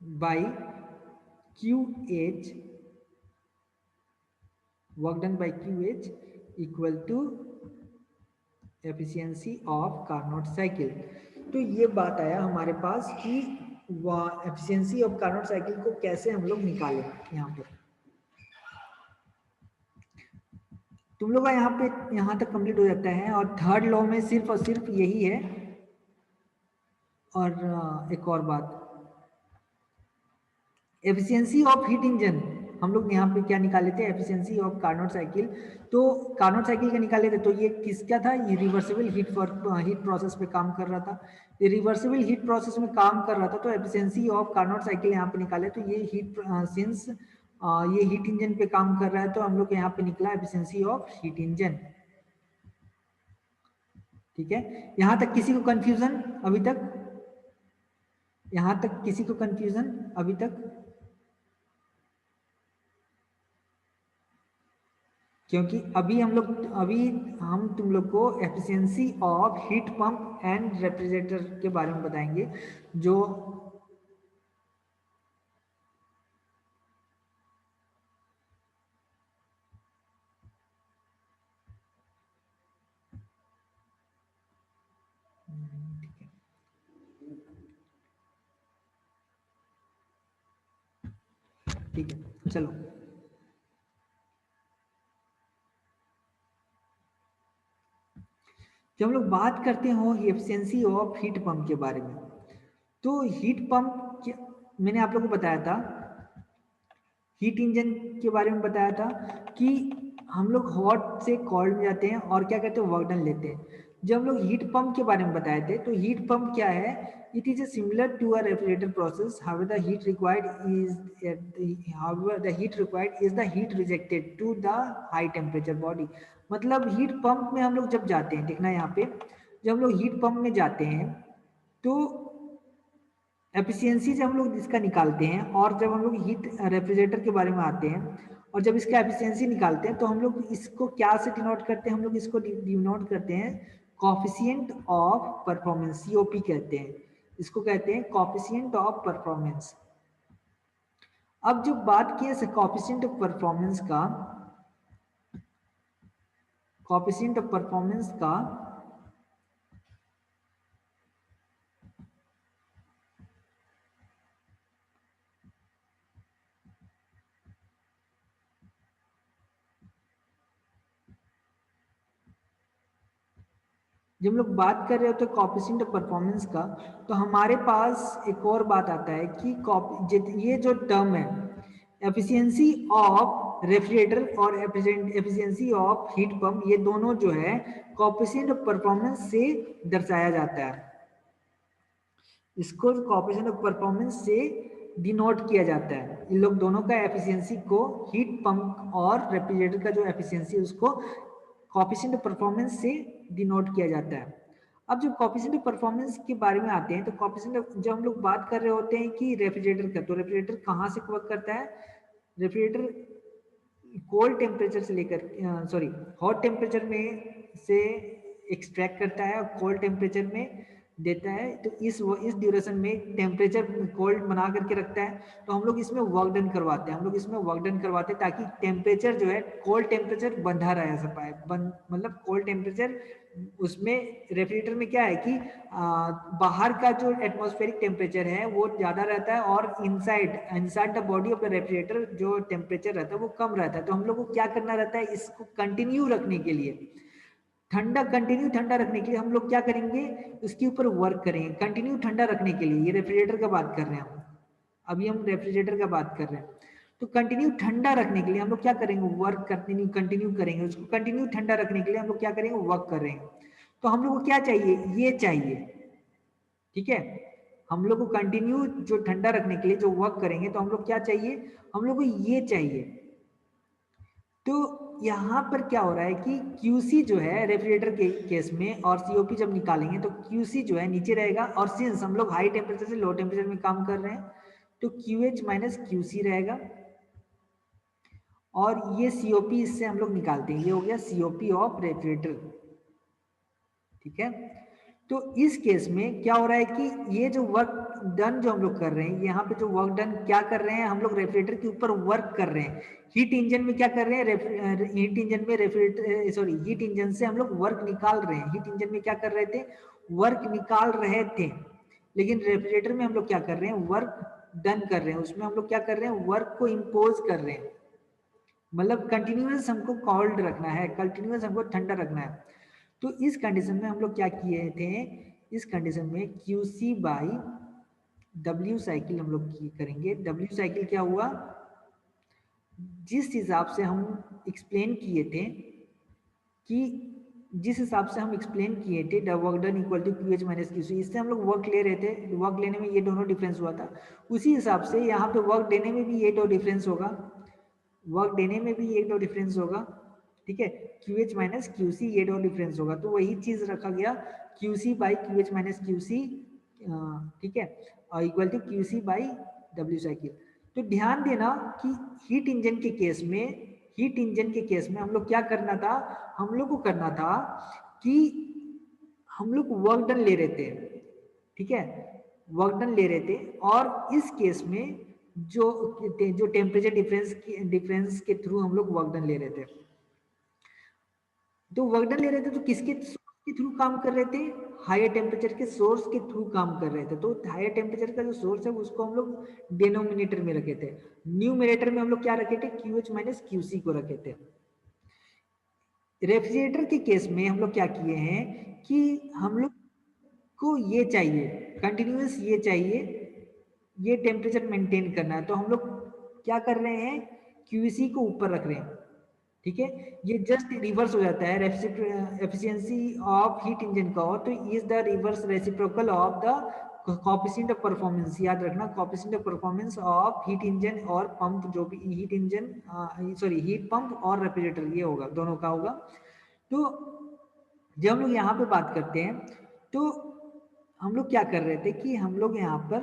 by QH, work done by QH equal to efficiency of Carnot cycle. तो ये बात आया हमारे पास कि एफिशिएंसी ऑफ कार्नोट साइकिल को कैसे हम लोग निकालें। यहाँ पर तुम लोग का यहाँ पे यहाँ तक कंप्लीट हो जाता है, और थर्ड लॉ में सिर्फ और सिर्फ यही है। और एक और बात, एफिशिएंसी ऑफ हीट इंजन हम लोग यहाँ पे क्या निकाले थे, एफिशिएंसी ऑफ कार्नोट साइकिल। तो कार्नोट साइकिल का निकाले थे, तो ये किसका था, ये रिवर्सिबल हीट प्रोसेस पे काम कर रहा था। ये रिवर्सिबल हीट प्रोसेस में काम कर रहा था, तो एफिशिएंसी ऑफ कार्नोट साइकिल यहाँ पे निकाले। तो ये हीट सिंस ये हीट इंजन पे काम कर रहा है, तो हम लोग यहाँ पे निकला एफिशिएंसी ऑफ हीट इंजन। ठीक है, यहाँ तक किसी को कंफ्यूजन अभी तक, यहाँ तक किसी को कंफ्यूजन अभी तक? क्योंकि अभी हम तुम लोग को efficiency of heat pump and refrigerator के बारे में बताएंगे, जो ठीक है, चलो। जब हम लोग बात करते हो एफिशिएंसी ऑफ हीट पंप के बारे में, तो हीट पंप मैंने आप लोगों को बताया था, हीट इंजन के बारे में बताया था कि हम लोग हॉट से कोल्ड में जाते हैं और क्या कहते हैं, वर्क डन लेते हैं। जब हम लोग हीट पंप के बारे में बताए थे, तो हीट पंप क्या है, it is similar to a refrigerator process, however the heat required is the heat rejected to the high temperature body। मतलब हीट पंप में हम लोग जब जाते हैं, देखना यहाँ पे, जब हम लोग हीट पंप में जाते हैं, तो एफिशिएंसी से हम लोग इसका निकालते हैं, और जब हम लोग हीट रेफ्रिजरेटर के बारे में आते हैं, और जब इसका एफिशिएंसी निकालते हैं, तो हम लोग इसको क्या से डिनोट करते हैं, हम लोग इसको डिनोट करते हैं कोफिशिएंट ऑफ परफॉर्मेंस, COP कहते हैं इसको, कहते हैं कोफिशिएंट ऑफ परफॉर्मेंस। अब जो बात की है कोफिशिएंट ऑफ परफॉर्मेंस का, कोफिशिएंट ऑफ परफॉर्मेंस का जब हम लोग बात कर रहे होते हैं कोफिशिएंट ऑफ परफॉर्मेंस का, तो हमारे पास एक और बात आता है कि ये जो टर्म है एफिशिएंसी ऑफ रेफ्रिजरेटर और एफिशिएंसी ऑफ हीट पंप, ये दोनों जो है कोफिशिएंट ऑफ परफॉर्मेंस से दर्शाया जाता है। इसको कोफिशिएंट ऑफ परफॉर्मेंस से डिनोट किया जाता है। इन लोग दोनों का एफिशिएंसी को, हीट पंप और रेफ्रिजरेटर का जो एफिशिएंसी, उसको कोफिशिएंट ऑफ परफॉर्मेंस से डिनोट किया जाता है। अब जब कोफिशिएंट ऑफ परफॉर्मेंस के बारे में आते हैं, तो कोफिशिएंट जब हम लोग बात कर रहे होते हैं कि रेफ्रिजरेटर का, तो रेफ्रिजरेटर कहाँ से वर्क करता है, रेफ्रिजरेटर कोल्ड टेम्परेचर से लेकर हॉट टेम्परेचर में से एक्सट्रैक्ट करता है और कोल्ड टेम्परेचर में देता है। तो इस ड्यूरेशन में टेम्परेचर कोल्ड बना करके रखता है, तो हम लोग इसमें वर्क डन करवाते हैं, ताकि टेम्परेचर जो है, कोल्ड टेम्परेचर बंधा रह पाए। मतलब कोल्ड टेम्परेचर उसमें, रेफ्रिजरेटर में क्या है कि बाहर का जो एटमॉस्फेरिक टेम्परेचर है वो ज़्यादा रहता है, और inside the body of the refrigerator जो टेम्परेचर रहता है वो कम रहता है। तो हम लोग को क्या करना रहता है, इसको कंटिन्यू रखने के लिए, कंटिन्यू ठंडा रखने के लिए हम लोग क्या करेंगे, उसके ऊपर वर्क करेंगे कंटिन्यू ठंडा रखने के लिए। ये रेफ्रिजरेटर का बात कर रहे हैं हम। अभी हम रेफ्रिजरेटर का बात कर रहे हैं। तो कंटिन्यू ठंडा रखने के लिए हम लोग क्या करेंगे, वर्क कंटिन्यू करेंगे, उसको कंटिन्यू ठंडा रखने के लिए हम लोग क्या करेंगे, वर्क करेंगे। तो हम लोग को क्या चाहिए, ये चाहिए, ठीक है। हम लोग को कंटिन्यू जो ठंडा रखने के लिए जो वर्क करेंगे, तो हम लोग क्या चाहिए, हम लोग को ये चाहिए। तो यहाँ पर क्या हो रहा है कि QC जो है रेफ्रिजरेटर के केस में, और COP जब निकालेंगे तो QC जो है नीचे रहेगा, और सिंस हम लोग हाई टेम्परेचर से लो टेम्परेचर में काम कर रहे हैं, तो QH माइनस QC रहेगा, और ये COP इससे हम लोग निकालते हैं, ये हो गया COP ऑफ रेफ्रिजरेटर, ठीक है। तो इस केस में क्या हो रहा है कि ये जो वर्क डन जो हम लोग कर रहे हैं, यहाँ पे जो वर्क डन क्या कर रहे हैं, हम लोग रेफ्रिजरेटर के ऊपर वर्क कर रहे हैं। हीट इंजन में क्या कर रहे हैं, हीट इंजन में रेफ्रिजरेटर सॉरी हीट इंजन से हम लोग वर्क निकाल रहे हैं। हीट इंजन में क्या कर रहे थे, वर्क निकाल रहे थे, लेकिन रेफ्रिजरेटर में हम लोग क्या कर रहे हैं, वर्क डन कर रहे हैं। उसमें हम लोग क्या कर रहे हैं, वर्क को इम्पोज कर रहे हैं, मतलब कंटिन्यूअस हमको कोल्ड रखना है, कंटिन्यूअस हमको ठंडा रखना है। तो इस कंडीशन में हम लोग क्या किए थे, इस कंडीशन में QC बाई W साइकिल हम लोग करेंगे। W साइकिल क्या हुआ, जिस हिसाब से हम एक्सप्लेन किए थे कि जिस हिसाब से हम एक्सप्लेन किए थे work done equal to QH minus QC, इससे हम लोग वर्क ले रहे थे, वर्क लेने में ये दोनों डिफरेंस हुआ था। उसी हिसाब से यहाँ पे वर्क देने में भी ये दो डिफरेंस होगा, वर्क देने में भी एक दो डिफरेंस होगा, ठीक है। QH माइनस QC ये दो डिफरेंस होगा, तो वही चीज रखा गया, QC by QH minus QC, ठीक है, और equal to QC by W cycle. तो ध्यान देना कि हीट इंजन के केस में, हीट इंजन के केस में हम लोग क्या करना था, हम लोग को करना था कि हम लोग वर्क डन ले रहे थे, ठीक है, वर्क डन ले रहे थे, और इस केस में जो टेम्परेचर डिफरेंस के थ्रू हम लोग वर्क डन ले रहे थे। तो वर्क डन ले रहे थे तो किसके थ्रू काम कर रहे थे, हायर टेम्परेचर के सोर्स के थ्रू काम कर रहे थे। तो हायर टेम्परेचर का जो सोर्स है उसको हम लोग डिनोमिनेटर में रखे थे, न्यूमरेटर में हम लोग क्या रखे थे, QH माइनस QC को रखे थे। रेफ्रिजरेटर के केस में हम लोग क्या किए हैं कि हम लोग को ये चाहिए, कंटिन्यूअस ये चाहिए, ये टेम्परेचर मेंटेन करना है। तो हम लोग क्या कर रहे हैं, QC को ऊपर रख रहे हैं, ठीक है। ये जस्ट रिवर्स हो जाता है एफिशिएंसी ऑफ हीट इंजन का, तो is the reverse reciprocal of the coefficient of performance. याद रखना, coefficient of performance of heat engine और पंप, जो भी heat engine sorry heat pump और रेफ्रिजरेटर, ये होगा, दोनों का होगा। तो जब हम लोग यहाँ पे बात करते हैं, तो हम लोग क्या कर रहे थे कि हम लोग यहाँ पे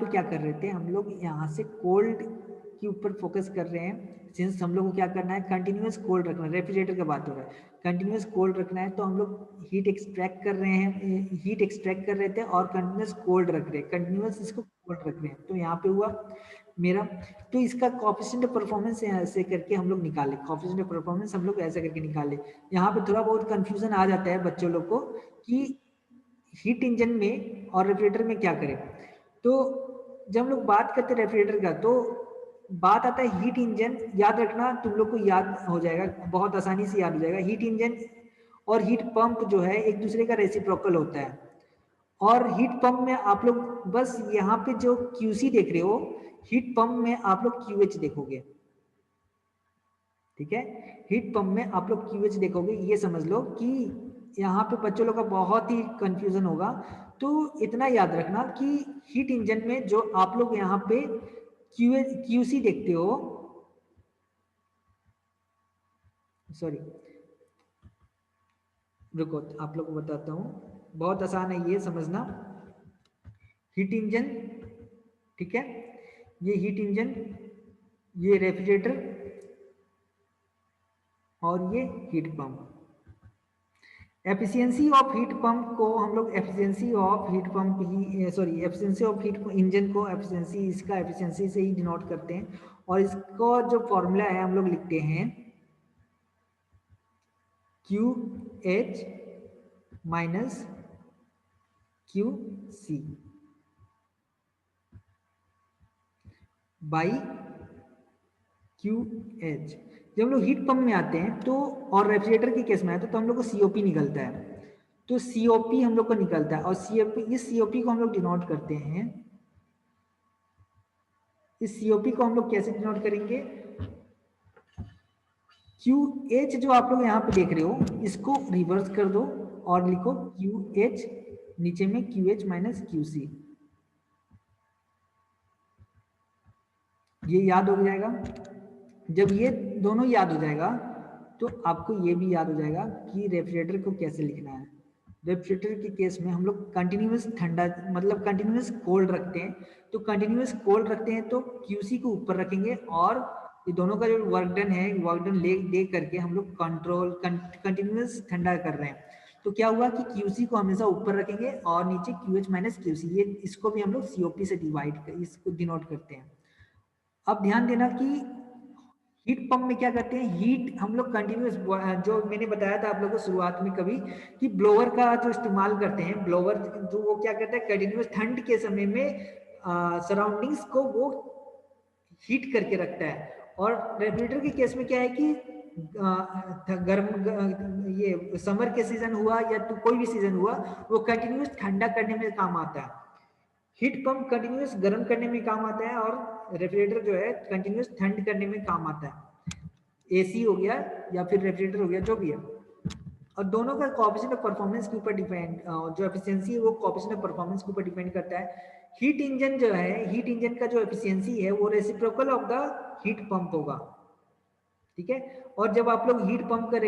क्या कर रहे थे, हम लोग यहाँ से कोल्ड के ऊपर फोकस कर रहे हैं। सिंस हम लोग को क्या करना है, कंटिन्यूअस कोल्ड रखना है, रेफ्रिजरेटर का बात हो रहा है, कंटिन्यूअस कोल्ड रखना है, तो हम लोग हीट एक्सट्रैक्ट कर रहे हैं, हीट एक्सट्रैक्ट कर रहे थे और कंटिन्यूअस कोल्ड रख रहे हैं, कंटिन्यूअस इसको कोल्ड रख रहे हैं। तो यहाँ पे हुआ मेरा, तो इसका कोएफिशिएंट ऑफ परफॉर्मेंस ऐसे करके हम लोग निकाले, कोएफिशिएंट ऑफ परफॉर्मेंस हम लोग ऐसे करके निकाले। यहाँ पे थोड़ा बहुत कंफ्यूजन आ जाता है बच्चों लोग को कि हीट इंजन में और रेफ्रिजरेटर में क्या करें। तो जब हम लोग बात करते हैं रेफ्रिजरेटर का, तो बात आता है हीट इंजन। याद रखना, तुम लोग को याद हो जाएगा, बहुत आसानी से याद हो जाएगा। हीट इंजन और हीट पंप जो है एक दूसरे का रेसिप्रोकल होता है, और हीट पंप में आप लोग बस यहाँ पे जो QC देख रहे हो, हीट पंप में आप लोग QH देखोगे, ठीक है। हीट पंप में आप लोग QH देखोगे, ये समझ लो कि यहाँ पे बच्चों लोग का बहुत ही कंफ्यूजन होगा। तो इतना याद रखना कि हीट इंजन में जो आप लोग यहाँ पे QC देखते हो, सॉरी रुको आप लोग को बताता हूँ, बहुत आसान है ये समझना। हीट इंजन, ठीक है, ये हीट इंजन, ये रेफ्रिजरेटर, और ये heat pump. Efficiency of heat pump को हम लोग efficiency of heat pump he sorry efficiency of heat engine को एफिशिएंसी, इसका एफिशिएंसी से ही डिनोट करते हैं, और इसका जो फॉर्मूला है हम लोग लिखते हैं QH minus QC by QH। जब हम लोग हीट पंप में आते हैं तो, और रेफ्रिजरेटर के केस में आते हैं, तो हम लोग को COP निकलता है। तो सीओपी हम लोग को निकलता है, और सीओपी, इस सीओपी को हम लोग डिनोट करते हैं, इस सीओपी को हम लोग कैसे डिनोट करेंगे, क्यू एच जो आप लोग यहाँ पे देख रहे हो इसको रिवर्स कर दो और लिखो क्यू एच, नीचे में Q H minus Q C, ये याद हो जाएगा। जब ये दोनों याद हो जाएगा तो आपको ये भी याद हो जाएगा कि रेफ्रिजरेटर को कैसे लिखना है। रेफ्रिजरेटर के केस में हम लोग कंटिन्यूस ठंडा मतलब कंटिन्यूस कोल्ड रखते हैं, तो कंटिन्यूस कोल्ड रखते हैं तो क्यूसी को ऊपर रखेंगे, और ये दोनों का जो वर्क डन है, वर्क डन ले दे करके हम लोग कंट्रोल कंटिन्यूस ठंडा कर रहे हैं, तो क्या हुआ कि क्यूसी को हमेशा ऊपर रखेंगे और नीचे क्यू एच माइनस क्यूसी, ये इसको भी हम लोग सीओपी से डिवाइड इसको डिनोट करते हैं। अब ध्यान देना कि हीट पंप में क्या करते हैं, हीट हम लोग कंटिन्यूस, जो मैंने बताया था आप लोगों को शुरुआत में कभी, कि ब्लोअर का जो इस्तेमाल करते हैं, ब्लोअर जो वो क्या करता है कंटिन्यूस ठंड के समय में सराउंडिंग्स को वो हीट करके रखता है। और रेफ्रिजरेटर के केस में क्या है कि गर्म ये समर के सीजन हुआ या तो कोई भी सीजन हुआ, वो कंटिन्यूस ठंडा करने में काम आता है। हीट पंप कंटिन्यूस गर्म करने में काम आता है, और रेफ्रिजरेटर जो है कंटिन्यूस ठंड करने में काम आता है। एसी हो गया या फिर रेफ्रिजरेटर हो गया, जो भी है, और दोनों का कोएफिशिएंट ऑफ परफॉर्मेंस के ऊपर डिपेंड, जो एफिशिएंसी है वो कोएफिशिएंट ऑफ परफॉर्मेंस के ऊपर डिपेंड करता है। हीट इंजन जो है, हीट इंजन का जो एफिशिएंसी है वो reciprocal of the heat pump होगा, ठीक है। और जब आप लोग हीट पंप का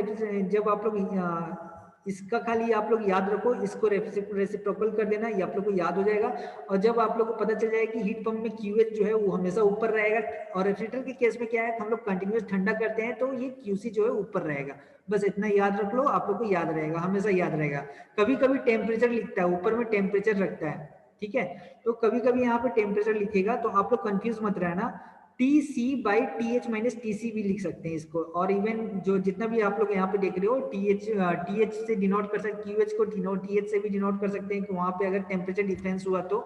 जब आप लोग इसका खाली आप लोग याद रखो, इसको रेसिप्रोकल कर देना, ये आप लोग को याद हो जाएगा। और जब आप लोग को पता चल जाएगा कि हीट पंप में क्यूएच जो है वो हमेशा ऊपर रहेगा, और रेफ्रिजरेटर के केस में क्या है, हम लोग कंटिन्यूस ठंडा करते हैं तो ये क्यूसी जो है ऊपर रहेगा। बस इतना याद रख लो, आप लोग को याद रहेगा, हमेशा याद रहेगा। कभी कभी टेम्परेचर लिखता है, ऊपर में टेम्परेचर रखता है, ठीक है। तो कभी कभी यहाँ पे टेम्परेचर लिखेगा, तो आप लोग कंफ्यूज मत रहना, T C by T H minus T C भी लिख सकते हैं इसको। और इवन जो जितना भी आप लोग यहाँ पे देख रहे हो टी एच से डिनोट कर सकते, क्यू एच को टी एच से भी डिनोट कर सकते हैं कि वहां पे अगर टेम्परेचर डिफरेंस हुआ तो,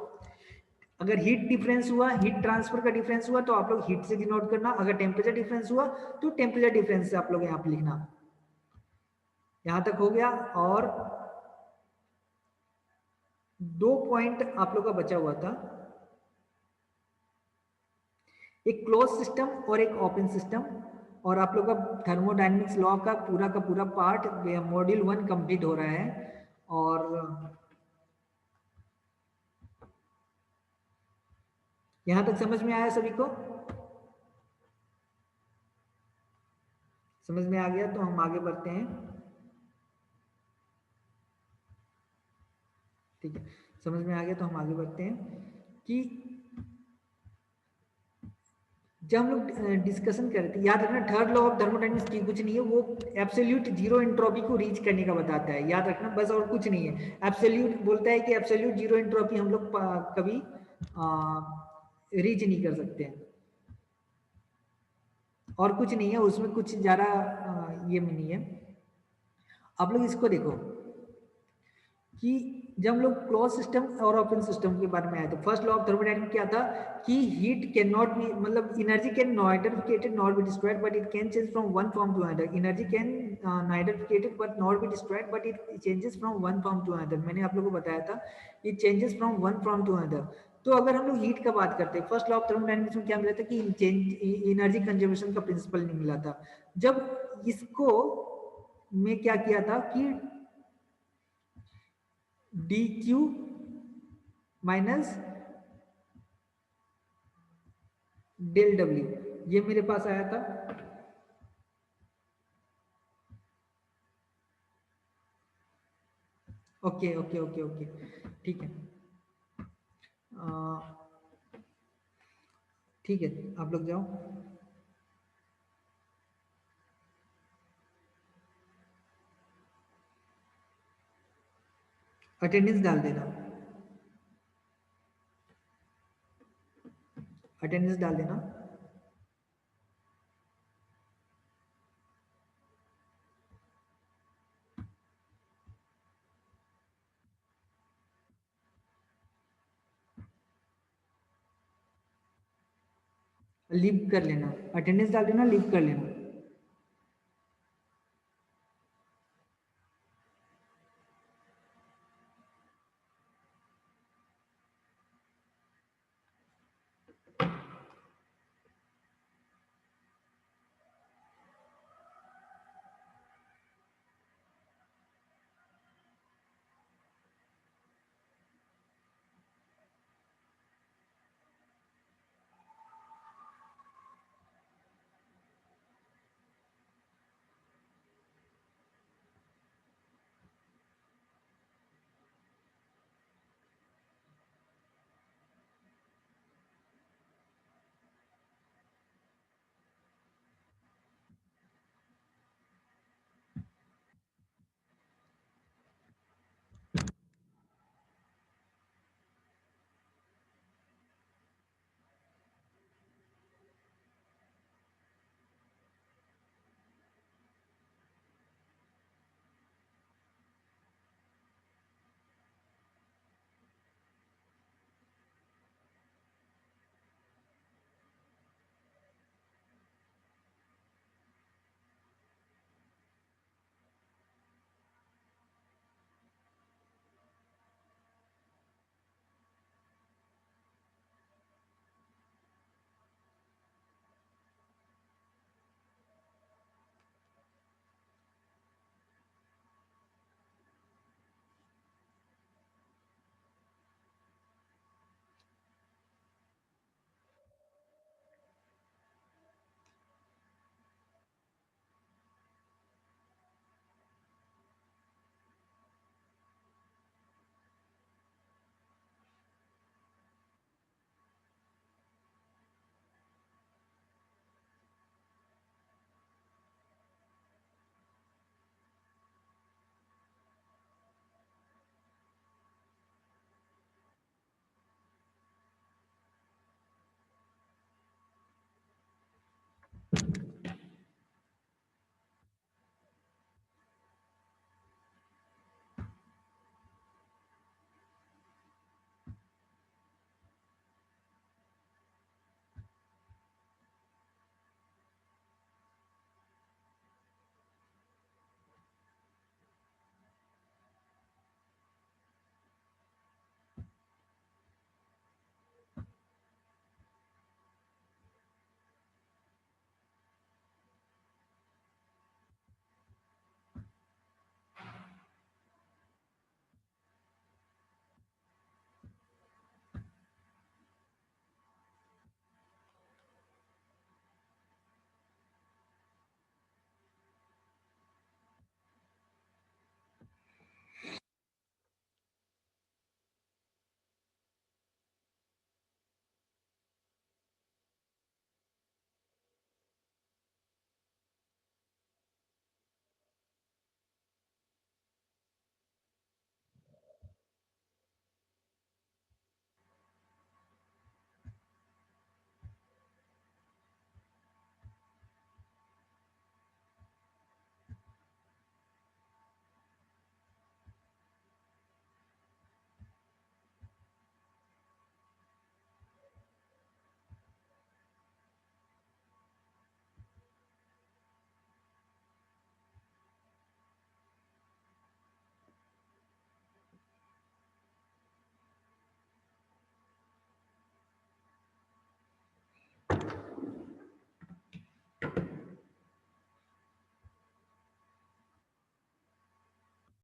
अगर हीट डिफरेंस हुआ, हीट ट्रांसफर का डिफरेंस हुआ तो आप लोग हीट से डिनोट करना, अगर टेम्परेचर डिफरेंस हुआ तो टेम्परेचर डिफरेंस से आप लोग यहाँ पे लिखना। यहां तक हो गया। और 2 पॉइंट आप लोग का बचा हुआ था, एक क्लोज सिस्टम और एक ओपन सिस्टम, और आप लोग का थर्मोडायनेमिक्स लॉ का पूरा पार्ट मॉड्यूल 1 कंप्लीट हो रहा है। और यहां तक समझ में आया सभी को? समझ में आ गया तो हम आगे बढ़ते हैं, ठीक है। समझ में आ गया तो हम आगे बढ़ते हैं कि जब हम लोग डिस्कशन कर रहे थे, याद रखना थर्ड लॉ ऑफ थर्मोडायनेमिक्स की कुछ नहीं है, वो एब्सोल्यूट जीरो एंट्रोपी को रीच करने का बताता है, याद रखना बस, और कुछ नहीं है। एब्सोल्यूट बोलता है कि एब्सोल्यूट जीरो एंट्रोपी हम लोग कभी रीच नहीं कर सकते हैं, और कुछ नहीं है उसमें, कुछ ज्यादा ये में नहीं है। आप लोग इसको देखो कि जब हम लोग क्लोज सिस्टम और ओपन सिस्टम के बारे में आए, तो फर्स्ट लॉ ऑफ थर्मोडायनेमिक्स क्या था कि हीट कैन नॉट बी, मतलब energy can neither created not be destroyed but it can change from one form to another. Energy can neither created but not be destroyed but it changes from one form to another. मैंने आप लोगों को बताया था, it changes from one form to another. तो अगर हम लोग हीट का बात करते हैं, फर्स्ट लॉ ऑफ थर्मोडायनेमिक्स में क्या मिला था कि एनर्जी कंजर्वेशन का प्रिंसिपल नहीं मिला था। जब इसको में क्या किया था कि D Q minus del W, ये मेरे पास आया था। ओके ओके ओके ओके, ठीक है। ठीक है, आप लोग जाओ, अटेंडेंस डाल देना, अटेंडेंस डाल देना। लीव कर लेना, अटेंडेंस डाल देना, लीव कर लेना।